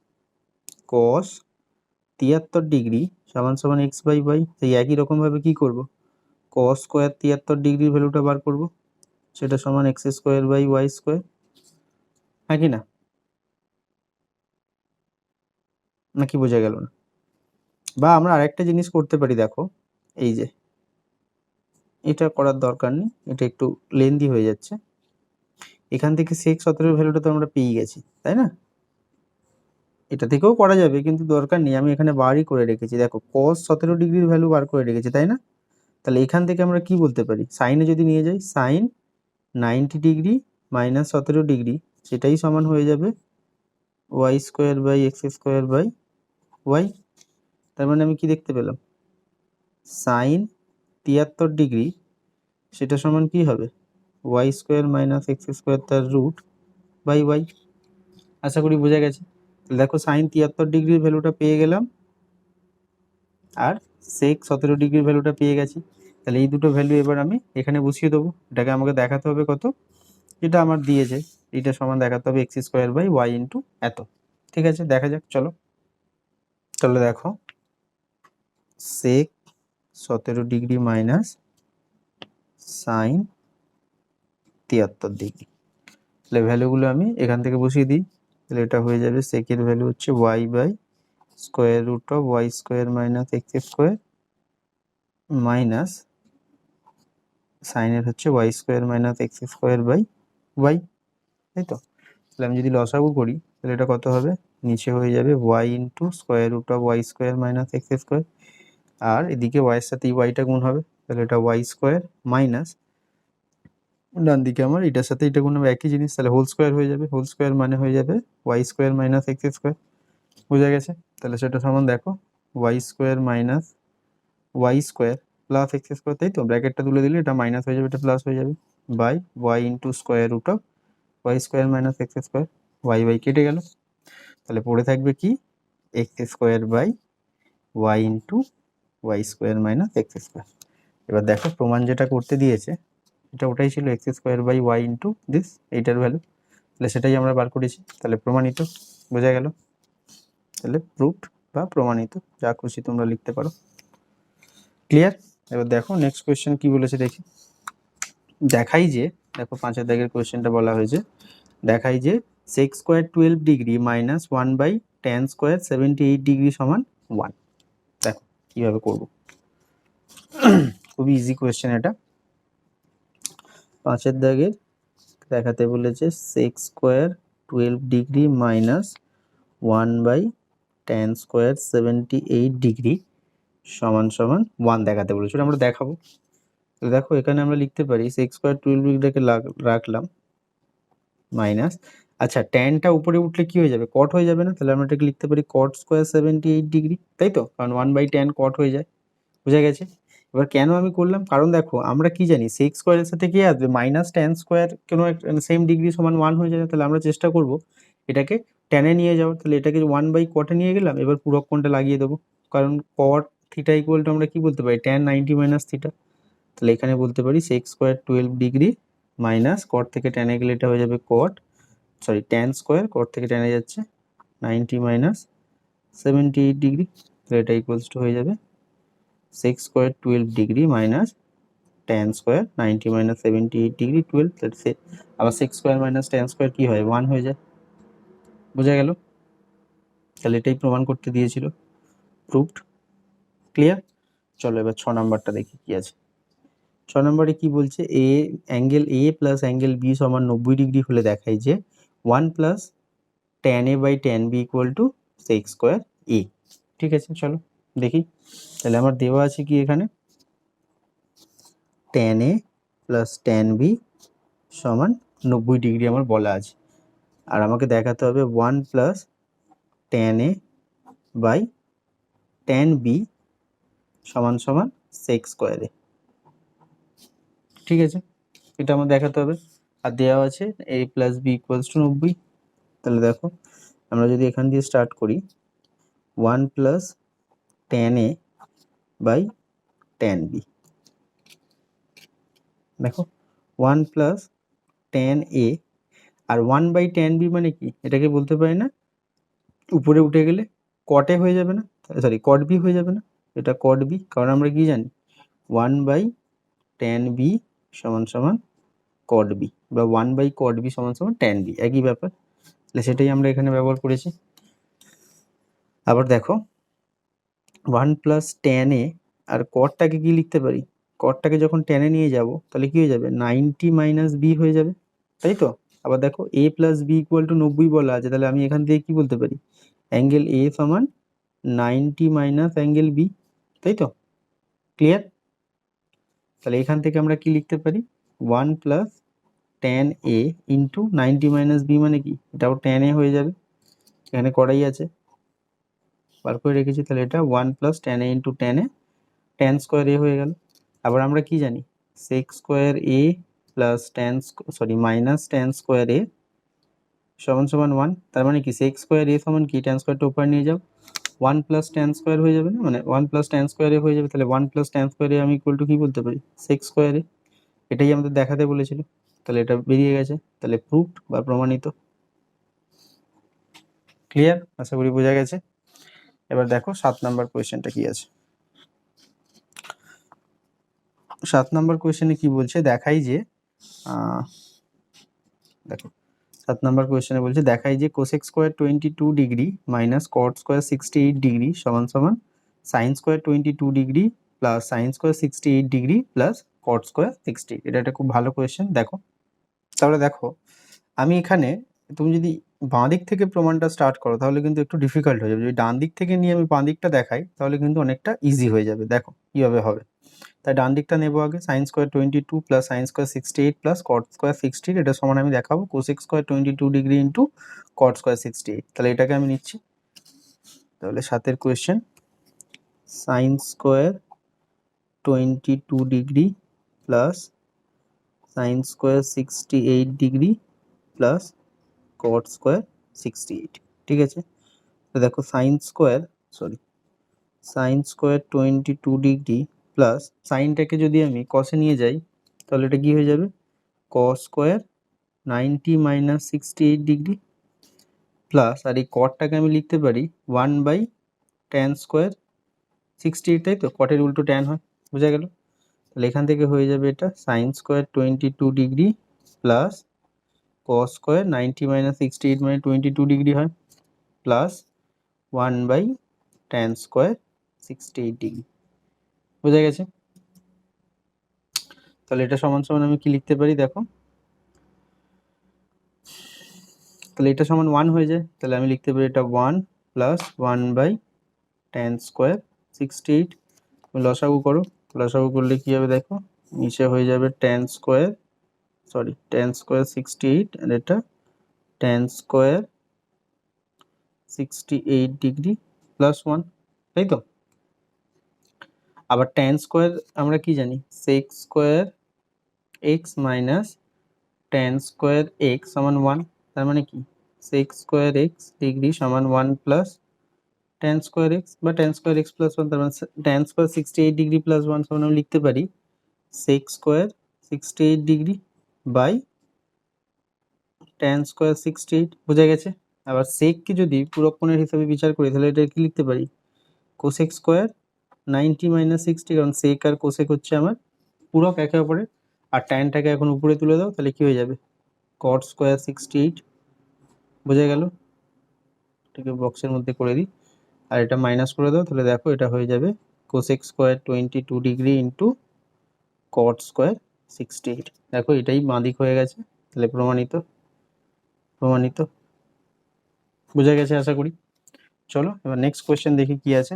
কস 73 ডিগ্রি সমান সমান এক্স বাই ওয়াই। সেই একই রকমভাবে কি করব, কস স্কোয়ার 73 ডিগ্রির ভ্যালুটা বার করব, সেটা সমান X square by Y square, হ্যাঁ কি না, নাকি বোঝা গেল না। বা আমরা আরেকটা জিনিস করতে পারি, দেখো এই যে এটা করার দরকার নেই, এটা একটু লেন্দি হয়ে যাচ্ছে। এখান থেকে সেক 17 ভ্যালুটা তো আমরা পেয়ে গেছি, তাই না, এটা থেকেও করা যাবে কিন্তু দরকার নেই, আমি এখানে বারই করে রেখেছি। দেখো কস 17 ডিগ্রির ভ্যালু বার করে রেখেছি, তাই না। তাহলে এখান থেকে আমরা কি বলতে পারি, সাইনে যদি নিয়ে যাই সাইন 90 ডিগ্রি মাইনাস 17 ডিগ্রি সেটাই সমান হয়ে যাবে Y square by X square by Y. তার মানে আমি কি দেখতে পেলাম, সাইন 73 ডিগ্রি সেটা সমান কি হবে, Y square minus X square তার রুট বাই ওয়াই। আশা করি বোঝা গেছে। দেখো সাইন 73 ডিগ্রির ভ্যালুটা পেয়ে গেলাম আর সেক 17 ডিগ্রির ভ্যালুটা পেয়ে গেছি। তাহলে এই দুটো ভ্যালু এবার আমি এখানে বসিয়ে দেবো। এটাকে আমাকে দেখাতে হবে কত, যেটা আমার দিয়েছে এটা সমান দেখাতে হবে X square by Y into এত। ঠিক আছে, দেখা যাক। চলো তাহলে দেখো sec 17 degree minus sine 73 degree, তাহলে ভ্যালুগুলো আমি এখান থেকে বসিয়ে দিই। তাহলে এটা হয়ে যাবে সেকের ভ্যালু হচ্ছে Y by square root of Y square minus X square minus সাইনের হচ্ছে Y square minus X square by Y, তাই তো। তাহলে আমি যদি লসাগু করি তাহলে এটা কত হবে, নিচে হয়ে যাবে Y into square root of Y square minus X square, আর এদিকে ওয়াইয়ের সাথে এই ওয়াইটা গুণ হবে, তাহলে এটা ওয়াই স্কোয়ার মাইনাস ডান দিকে আমার এটার সাথে এটা গুণ হবে একই জিনিস, তাহলে হোল স্কোয়ার হয়ে যাবে। হোল স্কোয়ার মানে হয়ে যাবে Y square minus X square. বোঝা গেছে? তাহলে সেটা সমান দেখো Y square minus Y square plus X square, তাই তো। ব্র্যাকেটটা তুলে দিলে এটা মাইনাস হয়ে যাবে, এটা প্লাস হয়ে যাবে, by Y into square root of Y square minus X square. Y by কেটে গেল, তাহলে পড়ে থাকবে কি X square by Y into Y square minus X square. এবার দেখো প্রমাণ যেটা করতে দিয়েছে এটা ওটাই ছিল X square by Y into this, এইটার ভ্যালু, তাহলে সেটাই আমরা বার করেছি, তাহলে প্রমাণিত। বোঝা গেল? তাহলে প্রুফড বা প্রমাণিত, যা খুশি তোমরা লিখতে পারো। ক্লিয়ার? এবার দেখো নেক্সট কোয়েশ্চেন কি বলেছে দেখি। দেখাই যে, দেখো 5 দাগের কোয়েশ্চেনটা বলা হয়েছে, দেখাই যে sec square 12 degree minus 1 by tan square 78 degree সমান 1। দেখো কিভাবে করব, খুবই ইজি কোয়েশ্চেন এটা। 5 দাগের দেখাতে বলেছে sec square 12 degree minus 1 by tan square 78 degree সমান সমান 1 দেখাতে বলেছিল, আমরা দেখাবো। তো দেখো এখানে আমরা লিখতে পারি সেক স্কোয়ার 12 ডিগ্রিটাকে রাখলাম মাইনাস, আচ্ছা ট্যানটা উপরে উঠলে কি হয়ে যাবে, কট হয়ে যাবে না, তাহলে আমরা এটাকে লিখতে পারি কট স্কোয়ার 78 ডিগ্রি, তাই তো, কারণ 1 বাই টেন কট হয়ে যায়। বোঝা গেছে? এবার কেন আমি করলাম, কারণ দেখো আমরা কি জানি সেক স্কোয়ারের সাথে কি আসবে মাইনাস টেন স্কোয়ার, কোনো সেম ডিগ্রি সমান 1 হয়ে যাবে, তাহলে আমরা চেষ্টা করব এটাকে টেনে নিয়ে যাওয়ার। তাহলে এটাকে 1 বাই কটে নিয়ে গেলাম, এবার পূরক কোণটা লাগিয়ে দেবো, কারণ কট থিটা ইকুয়াল টু আমরা কি বলতে পারি ট্যান 90 মাইনাস থিটা। তাহলে এখানে বলতে পারি sec square 12 degree minus cot থেকে টেনে গেলে এটা হয়ে যাবে cot, sorry tan square, cot থেকে টেনে যাচ্ছে 90 মাইনাস 78 ডিগ্রি, তাহলে এটা ইকুয়ালস টু হয়ে যাবে sec square 12 degree minus tan square 90 minus 78 degree 12, তাহলে সে আবার sec square minus tan square কি হয় 1 হয়ে যায়। বোঝা গেল? তাহলে এটাই প্রমাণ করতে দিয়েছিল, প্রুভড। ক্লিয়ার? চলো এবার 6 নাম্বারটা দেখি কি আছে। 6 নম্বরে কি বলছে, A angle A plus angle B সমান 90 ডিগ্রি হলে দেখায় যে 1 plus tan A by tan B equal to sec square A. ঠিক আছে, চলো দেখি। তাহলে আমার দেওয়া আছে কি এখানে tan A plus tan B সমান 90 ডিগ্রি আমার বলা আছে, আর আমাকে দেখাতে হবে 1 plus tan A by tan B সমান সমান সেক স্কোয়ার এ। ঠিক আছে, এটা আমার দেখাতে হবে, আর দেওয়া আছে এ প্লাস বি ইকুয়ালস টু 90। তাহলে দেখো আমরা যদি এখান দিয়ে স্টার্ট করি 1 plus tan A by tan B, দেখো 1 প্লাস ট্যান এ আর 1 বাই ট্যান বি মানে কি, এটাকে বলতে পারি না উপরে উঠে গেলে কটে হয়ে যাবে না, সরি কট বি হয়ে যাবে না, এটা কট বি, কারণ আমরা কি জানি 1 বাই ট্যান বি সমান সমান কট বি, বা 1 বাই কট বি সমান সমান ট্যান বি, একই ব্যাপার। তাহলে সেটাই আমরা এখানে ব্যবহার করেছি। আবার দেখো 1 প্লাস ট্যান এ আর কটটাকে কি লিখতে পারি, কটটাকে যখন টেনে নিয়ে যাব তাহলে কি হয়ে যাবে 90 মাইনাস বি হয়ে যাবে, তাই তো। আবার দেখো এ প্লাস বি ইকুয়াল টু 90 বলা আছে, তাহলে আমি এখান থেকে কি বলতে পারি অ্যাঙ্গেল এ সমান 90 মাইনাস অ্যাঙ্গেল বি, তাই তো। ক্লিয়ার? তাহলে এখান থেকে আমরা কি লিখতে পারি 1 plus tan A into 90 minus B মানে কি, এটাও ট্যান এ হয়ে যাবে, এখানে করাই আছে বার করে রেখেছি, তাহলে এটা 1 plus tan A into tan A, tan square A হয়ে গেল। আবার আমরা কি জানি, sec square A plus tan minus tan square A সমান সমান 1, তার মানে কি সেক স্কোয়ার এ সমান কি, ট্যান স্কোয়ারটা উপরে নিয়ে যাও, 1 প্লাস ট্যান স্কোয়ার হয়ে যাবে না, মানে 1 প্লাস ট্যান স্কোয়ার এ হয়ে যাবে, তাহলে 1 প্লাস ট্যান স্কোয়ার এ আমি ইকুয়াল টু কি বলতে পারি, সেক স্কোয়ার এ, এটাই আমাদের দেখাতে বলেছিল, তাহলে এটা বেরিয়ে গেছে, তাহলে প্রুফড বা প্রমাণিত। ক্লিয়ার, আশা করি বোঝা গেছে। এবার দেখো 7 নাম্বার কোয়েশ্চেনটা কি আছে। 7 নাম্বার কোয়েশ্চেনে কি বলছে, দেখাই যে দেখো 7 নাম্বার কোয়েশ্চেনে বলছে দেখাই যে cosec square 22 degree minus cot square 68 degree সমান সমান sign square 22 degree plus sine square 68 degree plus cot square 60। এটা একটা খুব ভালো কোয়েশ্চেন। দেখো তাহলে দেখো আমি এখানে, তুমি যদি বাঁ দিক থেকে প্রমাণটা স্টার্ট করো তাহলে কিন্তু একটু ডিফিকাল্ট হয়ে যাবে, যদি ডান দিক থেকে নিয়ে আমি বাঁ দিকটা দেখাই তাহলে কিন্তু অনেকটা ইজি হয়ে যাবে। দেখো কীভাবে হবে, তাই ডান দিকটা নেবো আগে, sine square 22 plus sine square 68 plus cot square 60, এটা সমান আমি দেখাবো cosec square 22 degree into cot square 68, তাহলে এটাকে আমি নিচ্ছি। তাহলে 7 question, sine square 22 degree plus sine square 68 degree plus cot square 68, ঠিক আছে। তো দেখো sine square sine square 22 degree plus সাইনটাকে যদি আমি কসে নিয়ে যাই তাহলে এটা কি হয়ে যাবে, cos square 90 minus 68 degree plus, আর এই কটটাকে আমি লিখতে পারি 1 বাই ট্যান স্কোয়ার 68, তাই তো, কটের উল্টো ট্যান হয়, বোঝা গেল। তাহলে এখান থেকে হয়ে যাবে এটা sine square 22 degree plus cos square 90 minus 68 মানে 22 ডিগ্রি হয় plus 1 by tan square 68 degree, বোঝা গেছে। তাহলে এটা সমান সমান আমি কি লিখতে পারি, দেখো তাহলে এটা সমান 1 হয়ে যায়, তাহলে আমি লিখতে পারি এটা 1 প্লাস 1 বাই ট্যান স্কোয়ার 68, লসাগু করো, লসাগু করলে কি হবে দেখো, নিচে হয়ে যাবে ট্যান স্কোয়ার 68 আর এটা ট্যান স্কোয়ার 68 ডিগ্রি প্লাস 1, তাই তো। আবার ট্যান স্কোয়ার আমরা কি জানি, sec square x minus tan square x সমান 1, তার মানে কি সেক স্কোয়ার এক্স ডিগ্রি সমান 1 প্লাস ট্যান স্কোয়ার এক্স বা ট্যান স্কোয়ার এক্স প্লাস 1, তার মানে ট্যান স্কোয়ার 68 ডিগ্রি প্লাস 1 সমান আমি লিখতে পারি sec square 68 degree by tan square 68, বোঝা গেছে। আবার সেককে যদি পুরো কোণের হিসাবে বিচার করি তাহলে এটা কি লিখতে পারি, কোসেক স্কোয়ার 90 মাইনাস 60, কারণ সেক আর কোসেক হচ্ছে আমার পূরক একে অপরের, আর ট্যানটাকে এখন উপরে তুলে দাও তাহলে কি হয়ে যাবে কট স্কোয়ার 68, বোঝা গেল। এটাকে বক্সের মধ্যে করে দিই আর এটা মাইনাস করে দাও, তাহলে দেখো এটা হয়ে যাবে cosec square 22 degree into cot square 68, দেখো এটাই বাঁ দিক হয়ে গেছে, তাহলে প্রমাণিত, বোঝা গেছে আশা করি। চলো এবার নেক্সট কোয়েশ্চেন দেখি কি আছে।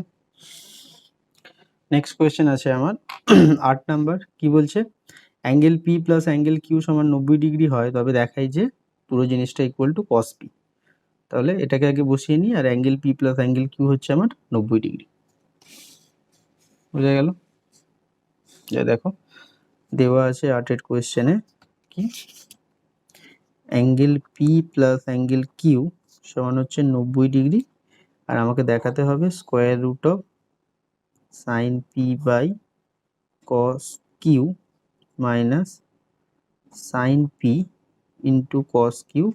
নেক্সট কোয়েশ্চেন আছে আমার 8 নাম্বার, কি বলছে, angle P plus angle Q সমান 90 ডিগ্রি হয় তবে দেখাই যে পুরো জিনিসটা ইকুয়াল টু কস পি। তাহলে এটাকে আগে বসিয়ে নিই, আর angle P plus angle Q হচ্ছে আমার 90 ডিগ্রি, বোঝা গেল। যা দেখো দেওয়া আছে 8 কোয়েশ্চেনে কি, angle P plus angle Q সমান হচ্ছে 90 ডিগ্রি, আর আমাকে দেখাতে হবে square root of sine P by cos Q minus sine P into cos Q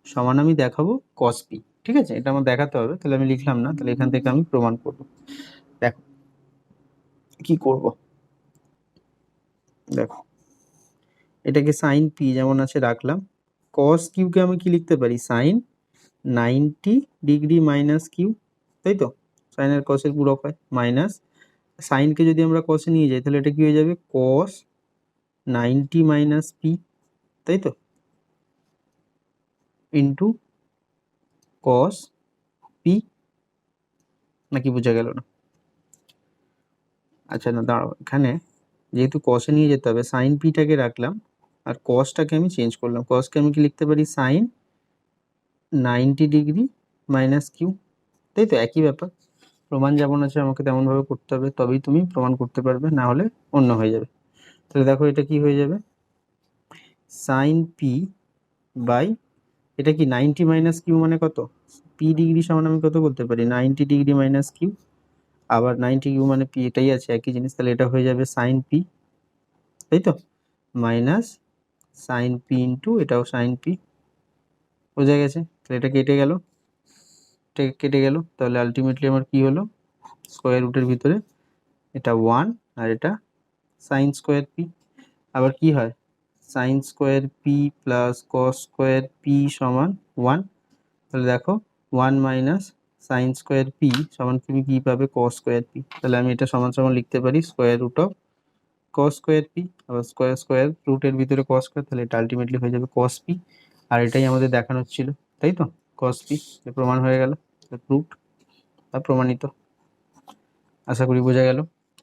সমান আমি দেখাবো কস পি, ঠিক আছে, এটা আমার দেখাতে হবে, তাহলে আমি লিখলাম না, তাহলে এখান থেকে আমি প্রমাণ করব। দেখো কি করব, দেখো এটাকে সাইন পি যেমন আছে রাখলাম, কস কিউকে আমি কি লিখতে পারি, সাইন 90 ডিগ্রি মাইনাস কিউ, তাই তো, সাইন আর কসের পূরক হয়, মাইনাস সাইনকে যদি আমরা কসে নিয়ে যাই তাহলে এটা কি হয়ে যাবে কস 90 মাইনাস পি, তাই তো, ইন্টু কস পি, নাকি বোঝা গেল না। আচ্ছা না দাঁড়াও, এখানে যেহেতু কসে নিয়ে যেতে হবে সাইন পিটাকে রাখলাম আর কসটাকে আমি চেঞ্জ করলাম, কসকে আমি কি লিখতে পারি সাইন 90 ডিগ্রি মাইনাস কিউ, তাই তো একই ব্যাপার। প্রমাণ যেমন আছে আমাকে তেমনভাবে করতে হবে, তবেই তুমি প্রমাণ করতে পারবে, না হলে অন্য হয়ে যাবে। তাহলে দেখো এটা কি হয়ে যাবে, সাইন পি বাই এটা কি 90 মাইনাস কিউ মানে কত, পি ডিগ্রি সমান আমি কত বলতে পারি 90 ডিগ্রি মাইনাস কিউ, আবার 90 কিউ মানে পি, এটাই আছে একই জিনিস। তাহলে এটা হয়ে যাবে সাইন পি, তাই তো, মাইনাস সাইন পি ইন্টু এটাও সাইন পি, বোঝা গেছে। তাহলে এটা কেটে গেল, কেটে গেল, তাহলে আলটিমেটলি আমার কি হলো, স্কোয়ার রুটের ভিতরে এটা 1 আর এটা সাইন স্কোয়ার পি। আবার কি হয়, sine square P plus cos square P সমান 1। তাহলে দেখো 1 মাইনাস সাইন স্কোয়ার পি সমান তুমি কি পাবে, কস স্কোয়ার পি। তাহলে আমি এটা সমান সমান লিখতে পারি square root of cos square P, আবার স্কোয়ার স্কোয়ার রুটের ভিতরে কস স্কোয়ার, তাহলে এটা আলটিমেটলি হয়ে যাবে কস পি। আর এটাই আমাদের দেখানোর ছিল, তাই তো, কস পি প্রমাণ হয়ে গেল, প্রুভড বা প্রমাণিত। আশা করি বোঝা গেল।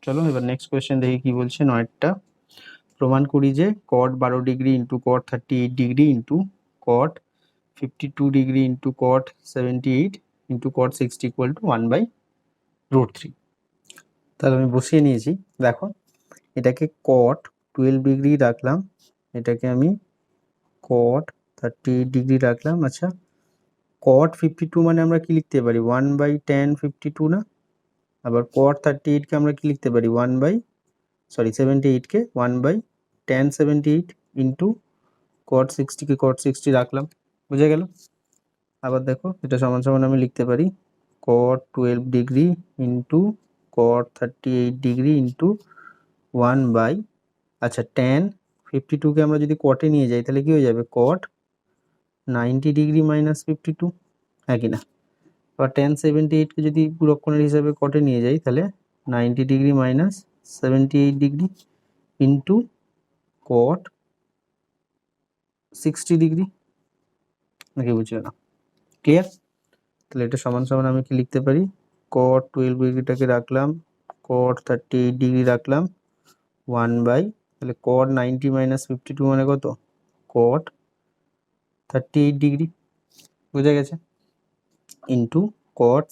চলো এবার নেক্সট কোয়েশ্চেন দেখি কি বলছে। 9টা, প্রমাণ করি যে কট 12 degree into cot 38 degree into caught 52 degree into caught 78 into cot 60 equal to 1/√3। তাহলে আমি বসিয়ে নিয়েছি, দেখো এটাকে কট 12 ডিগ্রি রাখলাম, এটাকে আমি কট 38 ডিগ্রি রাখলাম। আচ্ছা কট 52 মানে আমরা কি লিখতে পারি 1/tan 52 না, আবার কট 38কে আমরা কি লিখতে পারি 78কে 1/tan 78 ইন্টু কট 60কে কট 60 রাখলাম, বুঝে গেল। আবার দেখো এটা সমান সমান আমি লিখতে পারি cot 12 degree into cot 38 degree into 1 by, আচ্ছা tan 52কে আমরা যদি কটে নিয়ে যাই তাহলে কি হয়ে যাবে কট 90 ডিগ্রি মাইনাস 52, হ্যাঁ কি না। আবার tan 78কে যদি পুরক্ষণের হিসাবে কটে নিয়ে যাই তাহলে 90 ডিগ্রি মাইনাস 78 ডিগ্রি ইন্টু কট 60 ডিগ্রি, নাকি বুঝলো না, ক্লিয়ার। তাহলে এটা সমান সমান আমি কি লিখতে পারি কট 12 ডিগ্রিটাকে রাখলাম, কট 38 ডিগ্রি রাখলাম, 1 বাই, তাহলে কট 90 মাইনাস 52 মানে কত কট 38 ডিগ্রি, বোঝা গেছে, ইন্টু কট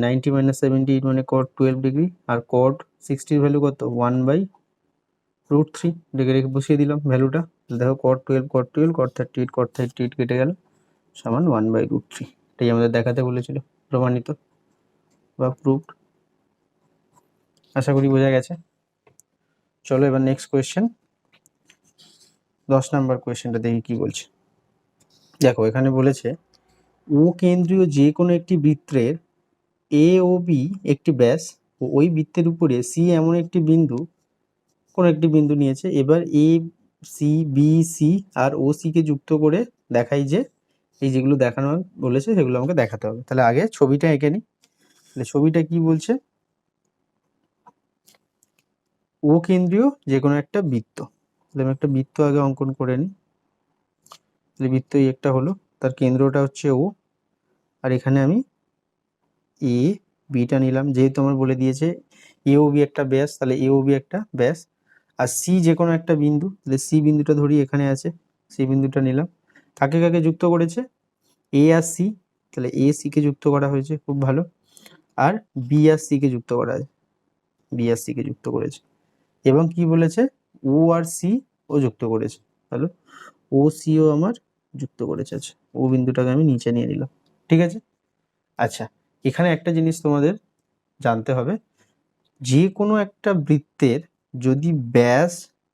90 মাইনাস 78 মানে কট 12 ডিগ্রি, আর কট 60 ভ্যালু কত 1/√3, রেখে রেখে বসিয়ে দিলাম ভ্যালুটা। দেখো কট 12 কট 12 কট 38 কেটে গেল সমান 1/√3, এটাই আমাদের দেখাতে বলেছিল, প্রমাণিত বা প্রুভড। আশা করি বোঝা গেছে। চলো এবার নেক্সট কোয়েশ্চেন, 10 নাম্বার কোয়েশ্চেনটা দেখি কি বলছে। দেখো এখানে বলেছে ও কেন্দ্রীয় যে কোনো একটি বৃত্তের এ ও বি একটি ব্যাস ও ওই বৃত্তের উপরে সি এমন একটি বিন্দু, কোন একটি বিন্দু নিয়েছে। এবার এ সি বি সি আর ও সি কে যুক্ত করে দেখাই যে, এই যেগুলো দেখানো বলেছে সেগুলো আমাকে দেখাতে হবে। তাহলে আগে ছবিটা এঁকে নিই। তাহলে ছবিটা কি বলছে, ও কেন্দ্রীয় যে কোনো একটা বৃত্ত, তাহলে আমি একটা বৃত্ত আগে অঙ্কন করে নিই। তাহলে বৃত্ত এই একটা হলো, তার কেন্দ্রটা হচ্ছে ও, আর এখানে আমি এ বিটা নিলাম, যেহেতু আমার বলে দিয়েছে এ ও বি একটা ব্যাস, তাহলে এ ও বি একটা ব্যাস, আর সি যে কোনো একটা বিন্দু, তাহলে সি বিন্দুটা ধরি এখানে আছে, সি বিন্দুটা নিলাম। কাকে কাকে যুক্ত করেছে এ আর সি, তাহলে এ সি কে যুক্ত করা হয়েছে, খুব ভালো। আর বি আর সি কে যুক্ত করা আছে, বি আর সি কে যুক্ত করেছে, এবং কি বলেছে ও আর সি ও যুক্ত করেছে, তাহলে ও সিও আমার যুক্ত করেছে। আচ্ছা ও বিন্দুটাকে আমি নিচে নিয়ে নিলাম, ঠিক আছে। আচ্ছা এখানে একটা জিনিস তোমাদের জানতে হবে, যে কোনো একটা বৃত্তের যদি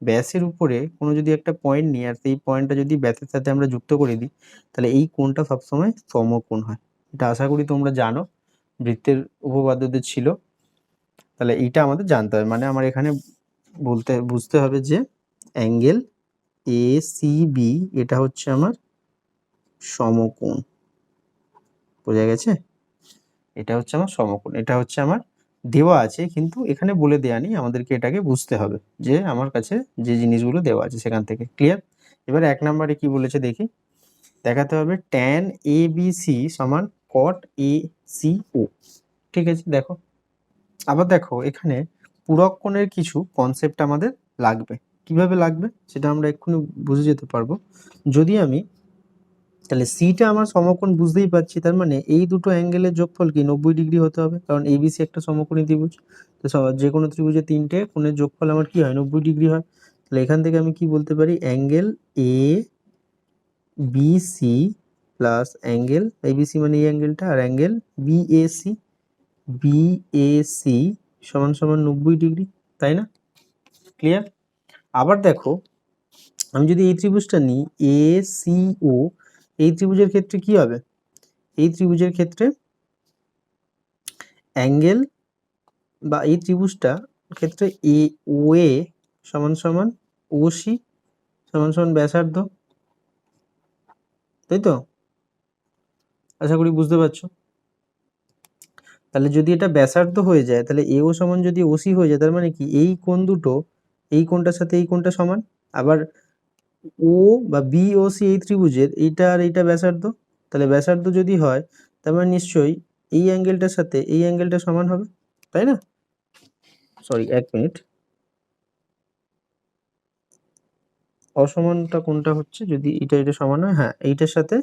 ব্যাসের উপরে কোনো যদি একটা পয়েন্ট নিই আর সেই পয়েন্টটা যদি ব্যাসের সাথে আমরা যুক্ত করে দিই, তাহলে এই কোণটা সবসময় সমকোণ হয়। এটা আশা করি তোমরা জানো, বৃত্তের উপপাদ্যদের ছিল। তাহলে এইটা আমাদের জানতে হবে, মানে আমার এখানে বুঝতে হবে যে অ্যাঙ্গেল এ সি বি এটা হচ্ছে আমার সমকোণ, বোঝা গেছে, এটা হচ্ছে আমার সমকোণ, এটা হচ্ছে আমার দেওয়া আছে কিন্তু এখানে বলে দেওয়া নেই, আমাদেরকে এটাকে বুঝতে হবে যে আমার কাছে যে জিনিসগুলো দেওয়া আছে সেখান থেকে, ক্লিয়ার। এবার 1 নম্বরে কি বলেছে দেখি, দেখাতে হবে ট্যান এ বি সি সমান কট এ সি ও, ঠিক আছে। দেখো আবার দেখো এখানে পূরক কোণের কিছু কনসেপ্ট আমাদের লাগবে, কিভাবে লাগবে সেটা আমরা এক্ষুনি বুঝে যেতে পারবো। যদি আমি তাহলে সিটা আমার সমকোণ বুঝতেই পারছি, তার মানে এই দুটো অ্যাঙ্গেলের যোগফল কি 90 ডিগ্রি হতে হবে, কারণ এবিসি একটা সমকোণী ত্রিভুজ। তো যে কোনো ত্রিভুজের তিনটে কোণের যোগফল আমার কি হয় 90 ডিগ্রি হয়। তাহলে এখান থেকে আমি কি বলতে পারি, angle A BC plus angle ABC মানে এই অ্যাঙ্গেলটা, আর অ্যাঙ্গেল বিএসি সমান সমান 90 ডিগ্রি, তাই না? ক্লিয়ার? আবার দেখো, আমি যদি এই ত্রিভুজটা নিই এসিও, এই ত্রিভুজের ক্ষেত্রে কি হবে, এই ত্রিভুজের ক্ষেত্রে অ্যাঙ্গেল বা এই ত্রিভুজটা ক্ষেত্রে এ ও এ সমান সমান ওসি সমান সমান ব্যাসার্ধ, তাই তো? আশা করি বুঝতে পারছো। তাহলে যদি এটা ব্যাসার্ধ হয়ে যায়, তাহলে এও সমান যদি ওসি হয়ে যায়, তার মানে কি এই কোণ দুটো, এই কোণটার সাথে এই কোণটা সমান। আবার ও বা বি ও সি এই ত্রিভুজের এইটা আর এইটা ব্যাসার্ধ, তাহলে ব্যাসার্ধ যদি হয় তার মানে নিশ্চয়ই এই অ্যাঙ্গেলটার সাথে এই অ্যাঙ্গেলটা সমান হবে, তাই না? সরি, 1 মিনিট, অসমানটা কোনটা হচ্ছে, যদি এটা এটা সমান হয়, হ্যাঁ এইটার সাথে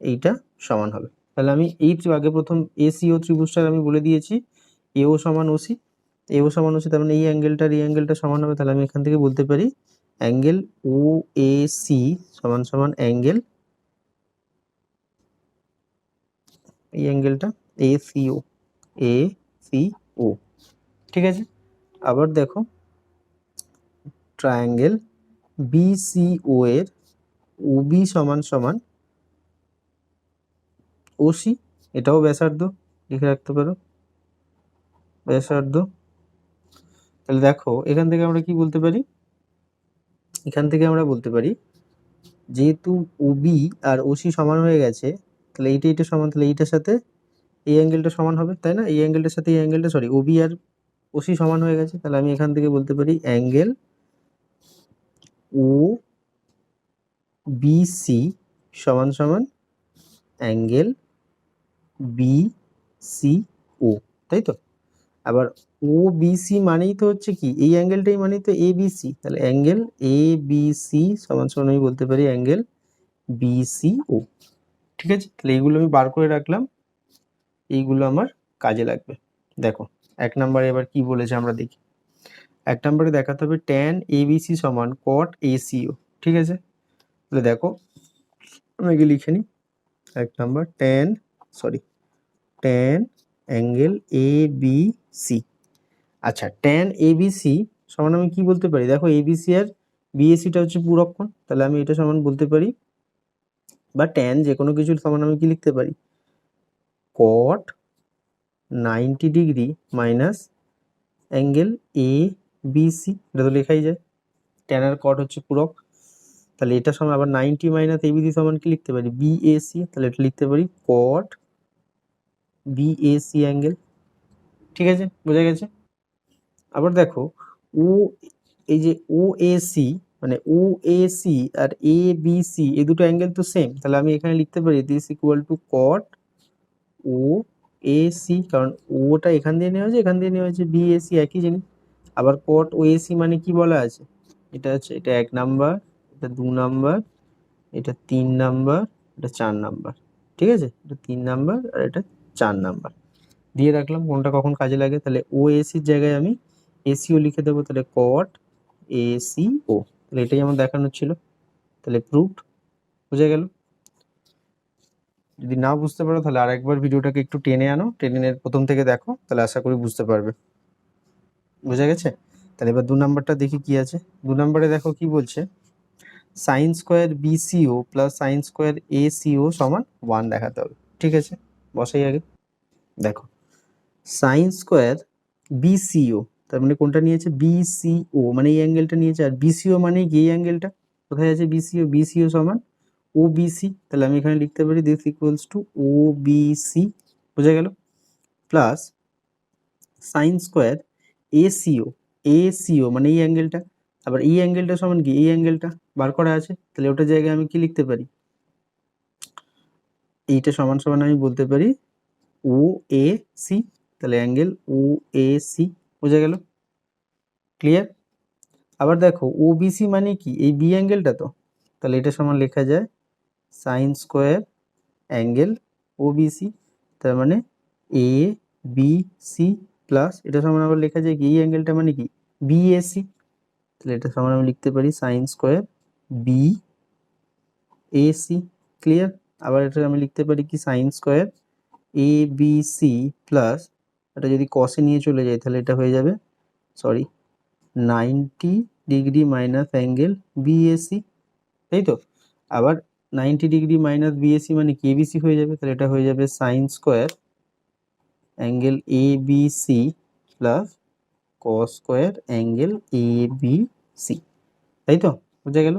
এইটা সমান হবে। তাহলে আমি এই আগে প্রথম এসিও ত্রিভুজটার আমি বলে দিয়েছি এও সমান ওসি, এও সমান ওসি, তার মানে এই অ্যাঙ্গেলটার এই অ্যাঙ্গেলটা সমান হবে। তাহলে আমি এখান থেকে বলতে পারি অ্যাঙ্গেল ও এ সি সমান সমান অ্যাঙ্গেল, এই অ্যাঙ্গেলটা এসিও, এসিও, ঠিক আছে? আবার দেখো ট্রায়াঙ্গেল বিসিও এর ওবি সমান সমান ওসি, এটাও ব্যাসার্ধ, লিখে রাখতে পারো ব্যাসার্ধ। তাহলে দেখো এখান থেকে আমরা কি বলতে পারি, এখান থেকে আমরা বলতে পারি যেহেতু ওবি আর ওসি সমান হয়ে গেছে, তাহলে এইটা এইটা সমান, তাহলে এইটার সাথে এই অ্যাঙ্গেলটা সমান হবে, তাই না? এই অ্যাঙ্গেলটার সাথে এই অ্যাঙ্গেলটা, সরি ওবি আর ওসি সমান হয়ে গেছে, তাহলে আমি এখান থেকে বলতে পারি অ্যাঙ্গেল ও বিসি সমান সমান অ্যাঙ্গেল বিসিও, তাই তো? আবার ও বিসি মানেই তো হচ্ছে কি এই অ্যাঙ্গেলটাই মানেই তো এ বিসি, তাহলে অ্যাঙ্গেল এ বিসি সমান সমান আমি বলতে পারি অ্যাঙ্গেল বিসিও, ঠিক আছে? তাহলে এইগুলো আমি বার করে রাখলাম, এইগুলো আমার কাজে লাগবে। দেখো 1 নম্বরে এবার কি বলেছে আমরা দেখি। 1 নম্বরে দেখাতে হবে ট্যান এবিসি সমান কট এসিও, ঠিক আছে? তাহলে দেখো আমি আগে লিখে নিই। 1 নম্বর tan angle A B C. আচ্ছা, ট্যান এবিসি সমান আমি কি বলতে পারি, দেখো এবিসি আর বিএসিটা হচ্ছে পূরক কোণ, তাহলে আমি এটা সমান বলতে পারি, বা ট্যান যে কোনো কিছুর সমান আমি কি লিখতে পারি, cot 90 degree minus angle A BC, এটা তো লেখাই যায়, ট্যান আর কট হচ্ছে পূরক। তাহলে এটা সমান আবার 90 মাইনাস এবিসি সমান কি লিখতে পারি, বিএসি, তাহলে এটা লিখতে পারি কট বিএসি অ্যাঙ্গেল, ঠিক আছে? বোঝা গেছে? আবার দেখো ও, এই যে ও এসি মানে ও এসি আর এ বিসি এই দুটো অ্যাঙ্গেল তো সেম, তাহলে আমি এখানে লিখতে পারি this equal to cot O AC, কারণ ওটা এখান দিয়ে নেওয়া হয়েছে, এখান দিয়ে নেওয়া হয়েছে, বিএসি একই জিনিস। আবার কট ও এসি মানে কি বলা আছে, এটা হচ্ছে এটা 1 নাম্বার, এটা 2 নাম্বার, এটা 3 নাম্বার, এটা 4 নাম্বার, ঠিক আছে? এটা 3 নাম্বার আর এটা 4 নাম্বার দিয়ে রাখলাম, কোনটা কখন কাজে লাগে। তাহলে ও এসির জায়গায় আমি এসিও লিখে দেবো, তাহলে কট এসিও, তাহলে এটাই আমার দেখানোর ছিল, তাহলে প্রুফড, বুঝে গেল? যদি না বুঝতে পারো তাহলে আরেকবার ভিডিওটাকে একটু টেনে আনো, টেনে প্রথম থেকে দেখো, তাহলে আশা করি বুঝতে পারবে। বুঝে গেছে? তাহলে এবার 2 নাম্বারটা দেখি কি আছে। 2 নাম্বারে দেখো কি বলছে, sine square বিসিও plus sine square SEO সমান 1 দেখাতে হবে, ঠিক আছে? বসাই আগে, দেখো সাইন স্কোয়ার বিসিও, তার মানে কোনটা নিয়েছে, বিসিও মানে এই অ্যাঙ্গেলটা নিয়েছে, আর বিসিও মানে এই অ্যাঙ্গেলটা, কোথায় আছে বিসিও, বিসিও সমান ও বিসি, তাহলে আমি এখানে লিখতে পারি this equals to O BC, বোঝা গেল? Plus sine square ACO, ACO মানে এই অ্যাঙ্গেলটা, আবার এই অ্যাঙ্গেলটা সমান কি এই অ্যাঙ্গেলটা বার করা আছে, তাহলে ওটার জায়গায় আমি কি লিখতে পারি, এইটা সমান সমান আমি বলতে পারি ও এ সি, তাহলে অ্যাঙ্গেল ও এ সি, বোঝা গেল? ক্লিয়ার? আবার দেখো ওবিসি মানে কি, এই বি অ্যাঙ্গেলটা তো, তাহলে এটা সমান লেখা যায় সাইন স্কোয়ার অ্যাঙ্গেল ওবিসি, তার মানে এ বি সি প্লাস এটা সমান আবার লেখা যায় কি, এই অ্যাঙ্গেলটা মানে কি বিএসি, তাহলে এটা সমান আমি লিখতে পারি sine square B AC. Clear? আবার এটা আমি লিখতে পারি কি sine square A B C plus এটা যদি কসে নিয়ে চলে যায় তাহলে এটা হয়ে যাবে sorry 90 degree minus angle BAC, তাই তো? আবার 90 ডিগ্রি মাইনাস বিএসি মানে কি এবিসি হয়ে যাবে, তাহলে এটা হয়ে যাবে sine square angle A B C plus cos square angle A B C, তাই তো? বুঝা গেল?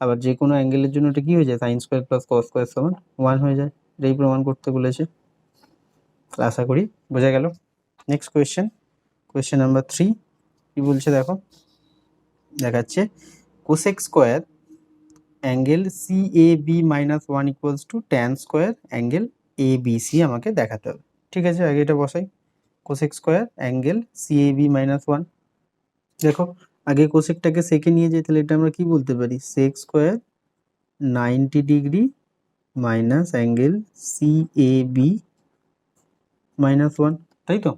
আবার যে কোনো অ্যাঙ্গেলের জন্য এটা কি হয়ে যায়, sine square plus cos square সমান 1 হয়ে যায়, এটাই প্রমাণ করতে বলেছে। আশা করি বোঝা গেল। নেক্সট কোয়েশ্চেন নাম্বার 3 কি বলছে দেখো, দেখাচ্ছে cosec square angle C A B minus 1 equals to tan square angle A B C আমাকে দেখাতে হবে। ঠিক আছে, আগে এটা বসাই, cosec square angle C A B minus 1। দেখো আগে কোসেকটাকে সেকে নিয়ে যাই, তাহলে এটা আমরা কি বলতে পারি, sec square 90 degree minus angle C A B minus 1, তাই তো?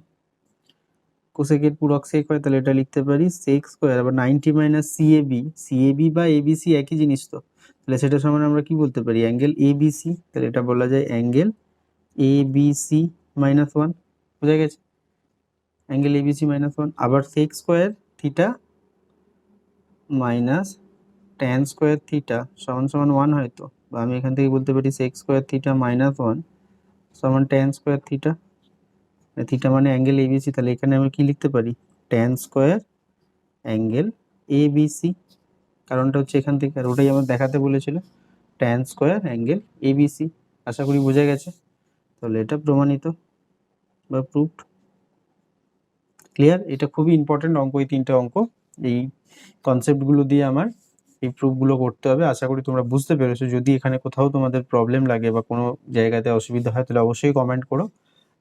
কোসেকের পুরক সেক হয়, তাহলে এটা লিখতে পারি সেক স্কোয়ার আবার 90 মাইনাস সিএবি বা এবিসি একই জিনিস তো, তাহলে সেটা সমান আমরা কি বলতে পারি অ্যাঙ্গেল এবিসি, তাহলে এটা বলা যায় অ্যাঙ্গেল এবিসি মাইনাস 1। বোঝা গেছে? Angle ABC minus 1। আবার sec square theta minus tan square theta সমান সমান 1 হয় তো, বা আমি এখান থেকে বলতে পারি সেক স্কোয়ার থিটা মাইনাস 1 সমান ট্যান স্কোয়ার থিটা, থিটা মানে অ্যাঙ্গেল এবিসি, তাহলে এখানে আমি কি লিখতে পারি ট্যান স্কোয়ার অ্যাঙ্গেল এবিসি, কারণটা হচ্ছে এখান থেকে, আর ওটাই আমার দেখাতে বলেছিল ট্যান স্কোয়ার অ্যাঙ্গেল এবিসি। আশা করি বোঝা গেছে, তাহলে এটা প্রমাণিত বা প্রুভড। ক্লিয়ার? এটা খুবই ইম্পর্টেন্ট অঙ্ক, এই 3টে অঙ্ক, এই কনসেপ্টগুলো দিয়ে আমার এই প্রুফগুলো করতে হবে। আশা করি তোমরা বুঝতে পেরেছো। যদি এখানে কোথাও তোমাদের প্রবলেম লাগে বা কোনো জায়গাতে অসুবিধা হয় তাহলে অবশ্যই কমেন্ট করো,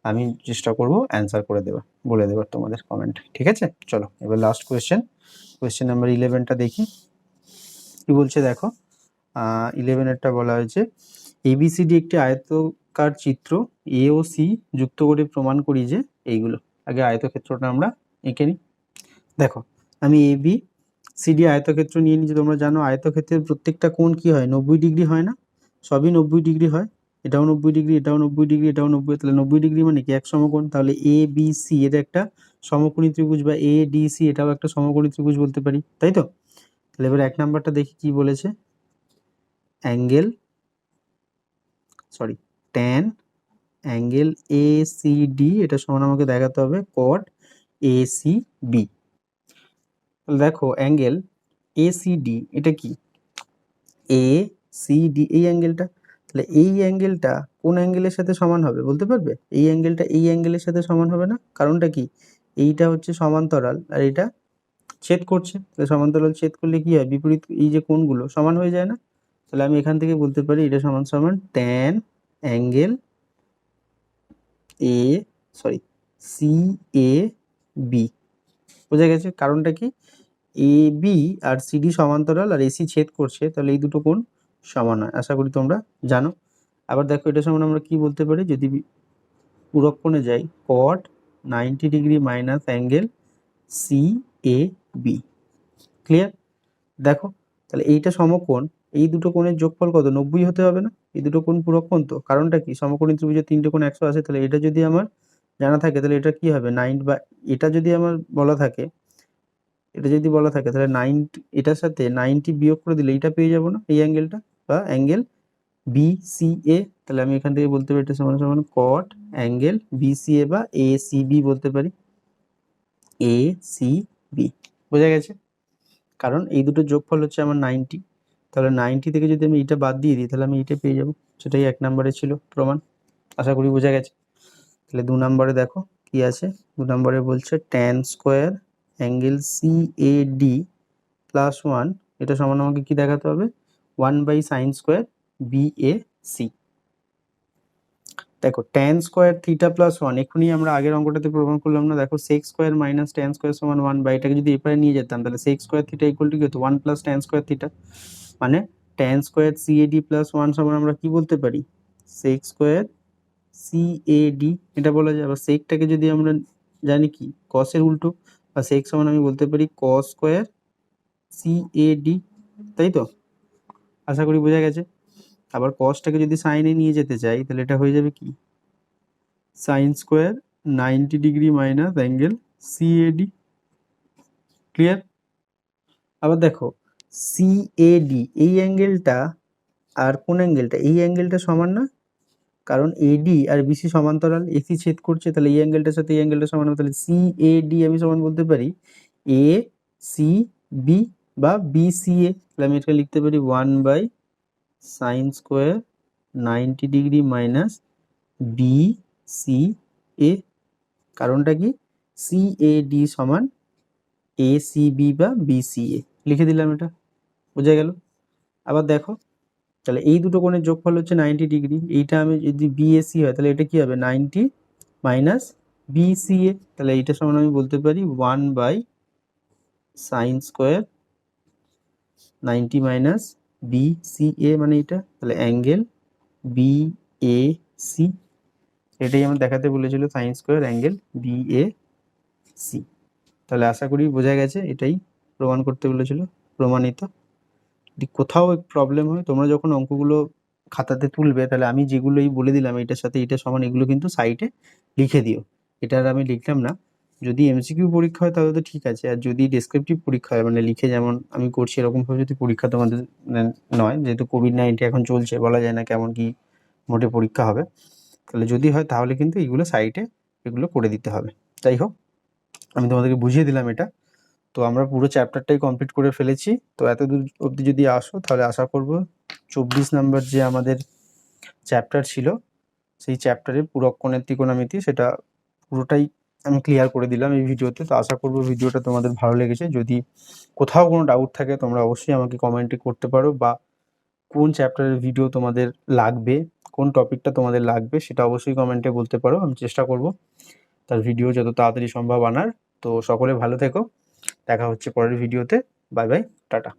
আমি চেষ্টা করব অ্যান্সার করে দেওয়ার, বলে দেওয়ার তোমাদের কমেন্ট। ঠিক আছে, চলো এবার লাস্ট কোয়েশ্চেন নাম্বার 11টা দেখি কি বলছে দেখো। 11এরটা বলা হয়েছে এবিসিডি একটি আয়তকার চিত্র এ ও সি যুক্ত করে প্রমাণ করি যে এইগুলো। আগে আয়তক্ষেত্রটা আমরা এঁকে নিই। দেখো আমি এ বি সিডি আয়তক্ষেত্র নিয়ে নিচ্ছি। তোমরা জানো আয়তক্ষেত্রের প্রত্যেকটা কোণ কি হয়, 90 ডিগ্রি হয় না? সবই 90 ডিগ্রি হয়, এটাও 90 ডিগ্রি, এটাও 90 ডিগ্রি, এটাও 90, তাহলে 90 ডিগ্রি মানে কি এক সমকোণ। তাহলে এ বি সি এটা একটা সমকোণী ত্রিভুজ, বা এ ডি সি এটাও একটা সমকোণী ত্রিভুজ বলতে পারি, তাই তো? তাহলে এবার 1 নাম্বারটা দেখি কি বলেছে, angle tan angle A C D এটা সমান আমাকে দেখাতে হবে কট এ সি বি। তাহলে দেখো অ্যাঙ্গেল এ সি ডি এটা কি, এ সি ডি এই অ্যাঙ্গেলটা, তাহলে এই অ্যাঙ্গেলটা কোন অ্যাঙ্গেলের সাথে সমান হবে বলতে পারবে? এই অ্যাঙ্গেলটা এই অ্যাঙ্গেলের সাথে সমান হবে না, কারণটা কি, এইটা হচ্ছে সমান্তরাল আর এটা ছেদ করছে, তাহলে সমান্তরাল ছেদ করলে কি হয়, বিপরীত এই যে কোণগুলো সমান হয়ে যায় না? তাহলে আমি এখান থেকে বলতে পারি এটা সমান সমান tan angle A C A B. বোঝা গেছে? কারণটা কি, এ বি আর সিডি সমান্তরাল আর এসি ছেদ করছে, তাহলে এই দুটো কোণ সমান হয়। আশা করি তোমরা জানো। আবার দেখো এটা সমান আমরা কি বলতে পারি, যদি পূরক কোণে যাই কট 90 degree minus angle C A B. Clear? দেখো তাহলে এইটা সমকোণ, এই দুটো কোণের যোগফল কত, 90 হতে হবে না? এই দুটো কোণ পূরক কোণ তো, কারণটা কি, সমকোণী ত্রিভুজের 3টে কোণ 100 আছে, তাহলে এটা যদি আমার জানা থাকে তাহলে এটা কি হবে 9, বা এটা যদি আমার বলা থাকে, এটা যদি বলা থাকে তাহলে 90 এটার সাথে 90 বিয়োগ করে দিলে এটা পেয়ে যাবো না, এই অ্যাঙ্গেলটা বা অ্যাঙ্গেল বি সি এ। তাহলে আমি এখান থেকে বলতে পারি এটা সমান সমান কট অ্যাঙ্গেল বি সি এ বা এ সি বি বলতে পারি, এ সি বি। বোঝা গেছে? কারণ এই দুটো যোগফল হচ্ছে আমার 90, তাহলে 90 থেকে যদি আমি এটা বাদ দিয়ে দিই তাহলে আমি এটা পেয়ে যাবো, সেটাই 1 নম্বরে ছিল প্রমাণ। আশা করি বোঝা গেছে। তাহলে 2 নম্বরে দেখো কি আছে, 2 নম্বরে বলছে tan square angle C A D plus 1 এটা সমান আমাকে কি দেখাতে হবে, 1 by sine square B A C. দেখো tan স্কোয়ার থিটা প্লাস 1 এখনই আমরা আগের অঙ্কটাতে প্রমাণ করলাম না, দেখো sec square minus tan square সমান 1, বা এটাকে যদি এপারে নিয়ে যেতাম তাহলে sec square theta equal two কি হতো 1 প্লাস tan স্কোয়ার থিটা, মানে tan স্কোয়ার CAD প্লাস 1 সমান আমরা কি বলতে পারি sec স্কোয়ার CAD, এটা বলা যায়। আবার সেকটাকে যদি আমরা জানি কি cos এর উল্টো, বা sec সমান আমি বলতে পারি cos স্কোয়ার CAD, তাই তো? আশা করি বোঝা গেছে। আবার cosটাকে যদি সাইনে নিয়ে যেতে চাই তাহলে এটা হয়ে যাবে কি sin square 90 degree minus angle CAD, clear? আবার দেখো CAD এই অ্যাঙ্গেলটা আর কোন অ্যাঙ্গেলটা, এই অ্যাঙ্গেলটা সমান না, কারণ AD আর BC সমান্তরাল, AC ছেদ করছে, তাহলে এই অ্যাঙ্গেলটার সাথে এই অ্যাঙ্গেলটা সমান হবে, তাহলে CAD আমি সমান বলতে পারি ACB বা BCA, তাহলে আমি এটা লিখতে পারি 1/sin square 90 degree minus BCA। কারণটা কি CAD সমান ACB বা BCA, লিখে দিলাম, এটা বোঝা গেল। আবার দেখো তাহলে এই দুটো কোণের যোগফল হচ্ছে 90 ডিগ্রি, এইটা আমি যদি BAC হয় তাহলে এটা কি হবে 90 মাইনাস BCA, তাহলে এইটা সমান আমি বলতে পারি 1/sin স্কোয়ার 90 মাইনাস BCA, মানে এটা, তাহলে অ্যাঙ্গেল BAC, এটাই আমার দেখাতে বলেছিল sin স্কোয়ার অ্যাঙ্গেল BAC। তাহলে আশা করি বোঝা গেছে, এটাই প্রমাণ করতে বলেছিল, প্রমাণিত। যদি কোথাও প্রবলেম হয় তোমরা যখন অঙ্কগুলো খাতাতে তুলবে তাহলে আমি যেগুলোই বলে দিলাম এটার সাথে এটা সমান, এগুলো কিন্তু সাইডে লিখে দিও, এটা আর আমি লিখলাম না। যদি MCQ পরীক্ষা হয় তাহলে তো ঠিক আছে, আর যদি ডেসক্রিপটিভ পরীক্ষা হয় মানে লিখে যেমন আমি করছি এরকমভাবে যদি পরীক্ষা তোমাদের নয়, যেহেতু কোভিড-19 এখন চলছে, বলা যায় না কেমন কি মোটে পরীক্ষা হবে, তাহলে যদি হয় তাহলে কিন্তু এইগুলো সাইডে এগুলো করে দিতে হবে। যাই হোক, আমি তোমাদেরকে বুঝিয়ে দিলাম এটা। তো আমরা পুরো চ্যাপ্টারটাই কমপ্লিট করে ফেলেছি। তো এতদূর অবধি যদি আসো তাহলে আশা করব 24 নাম্বার যে আমাদের চ্যাপ্টার ছিল সেই চ্যাপ্টারের পুরক্ষণের ত্রিকোণমিতি সেটা পুরোটাই আমি ক্লিয়ার করে দিলাম এই ভিডিওতে। তো আশা করব ভিডিওটা তোমাদের ভালো লেগেছে। যদি কোথাও কোনো ডাউট থাকে তোমরা অবশ্যই আমাকে কমেন্টে করতে পারো, বা কোন চ্যাপ্টারের ভিডিও তোমাদের লাগবে, কোন টপিকটা তোমাদের লাগবে সেটা অবশ্যই কমেন্টে বলতে পারো, আমি চেষ্টা করব তার ভিডিও যত তাড়াতাড়ি সম্ভব আনার। তো সকলে ভালো থেকো, দেখা হচ্ছে পরের ভিডিওতে, বাই বাই, টাটা।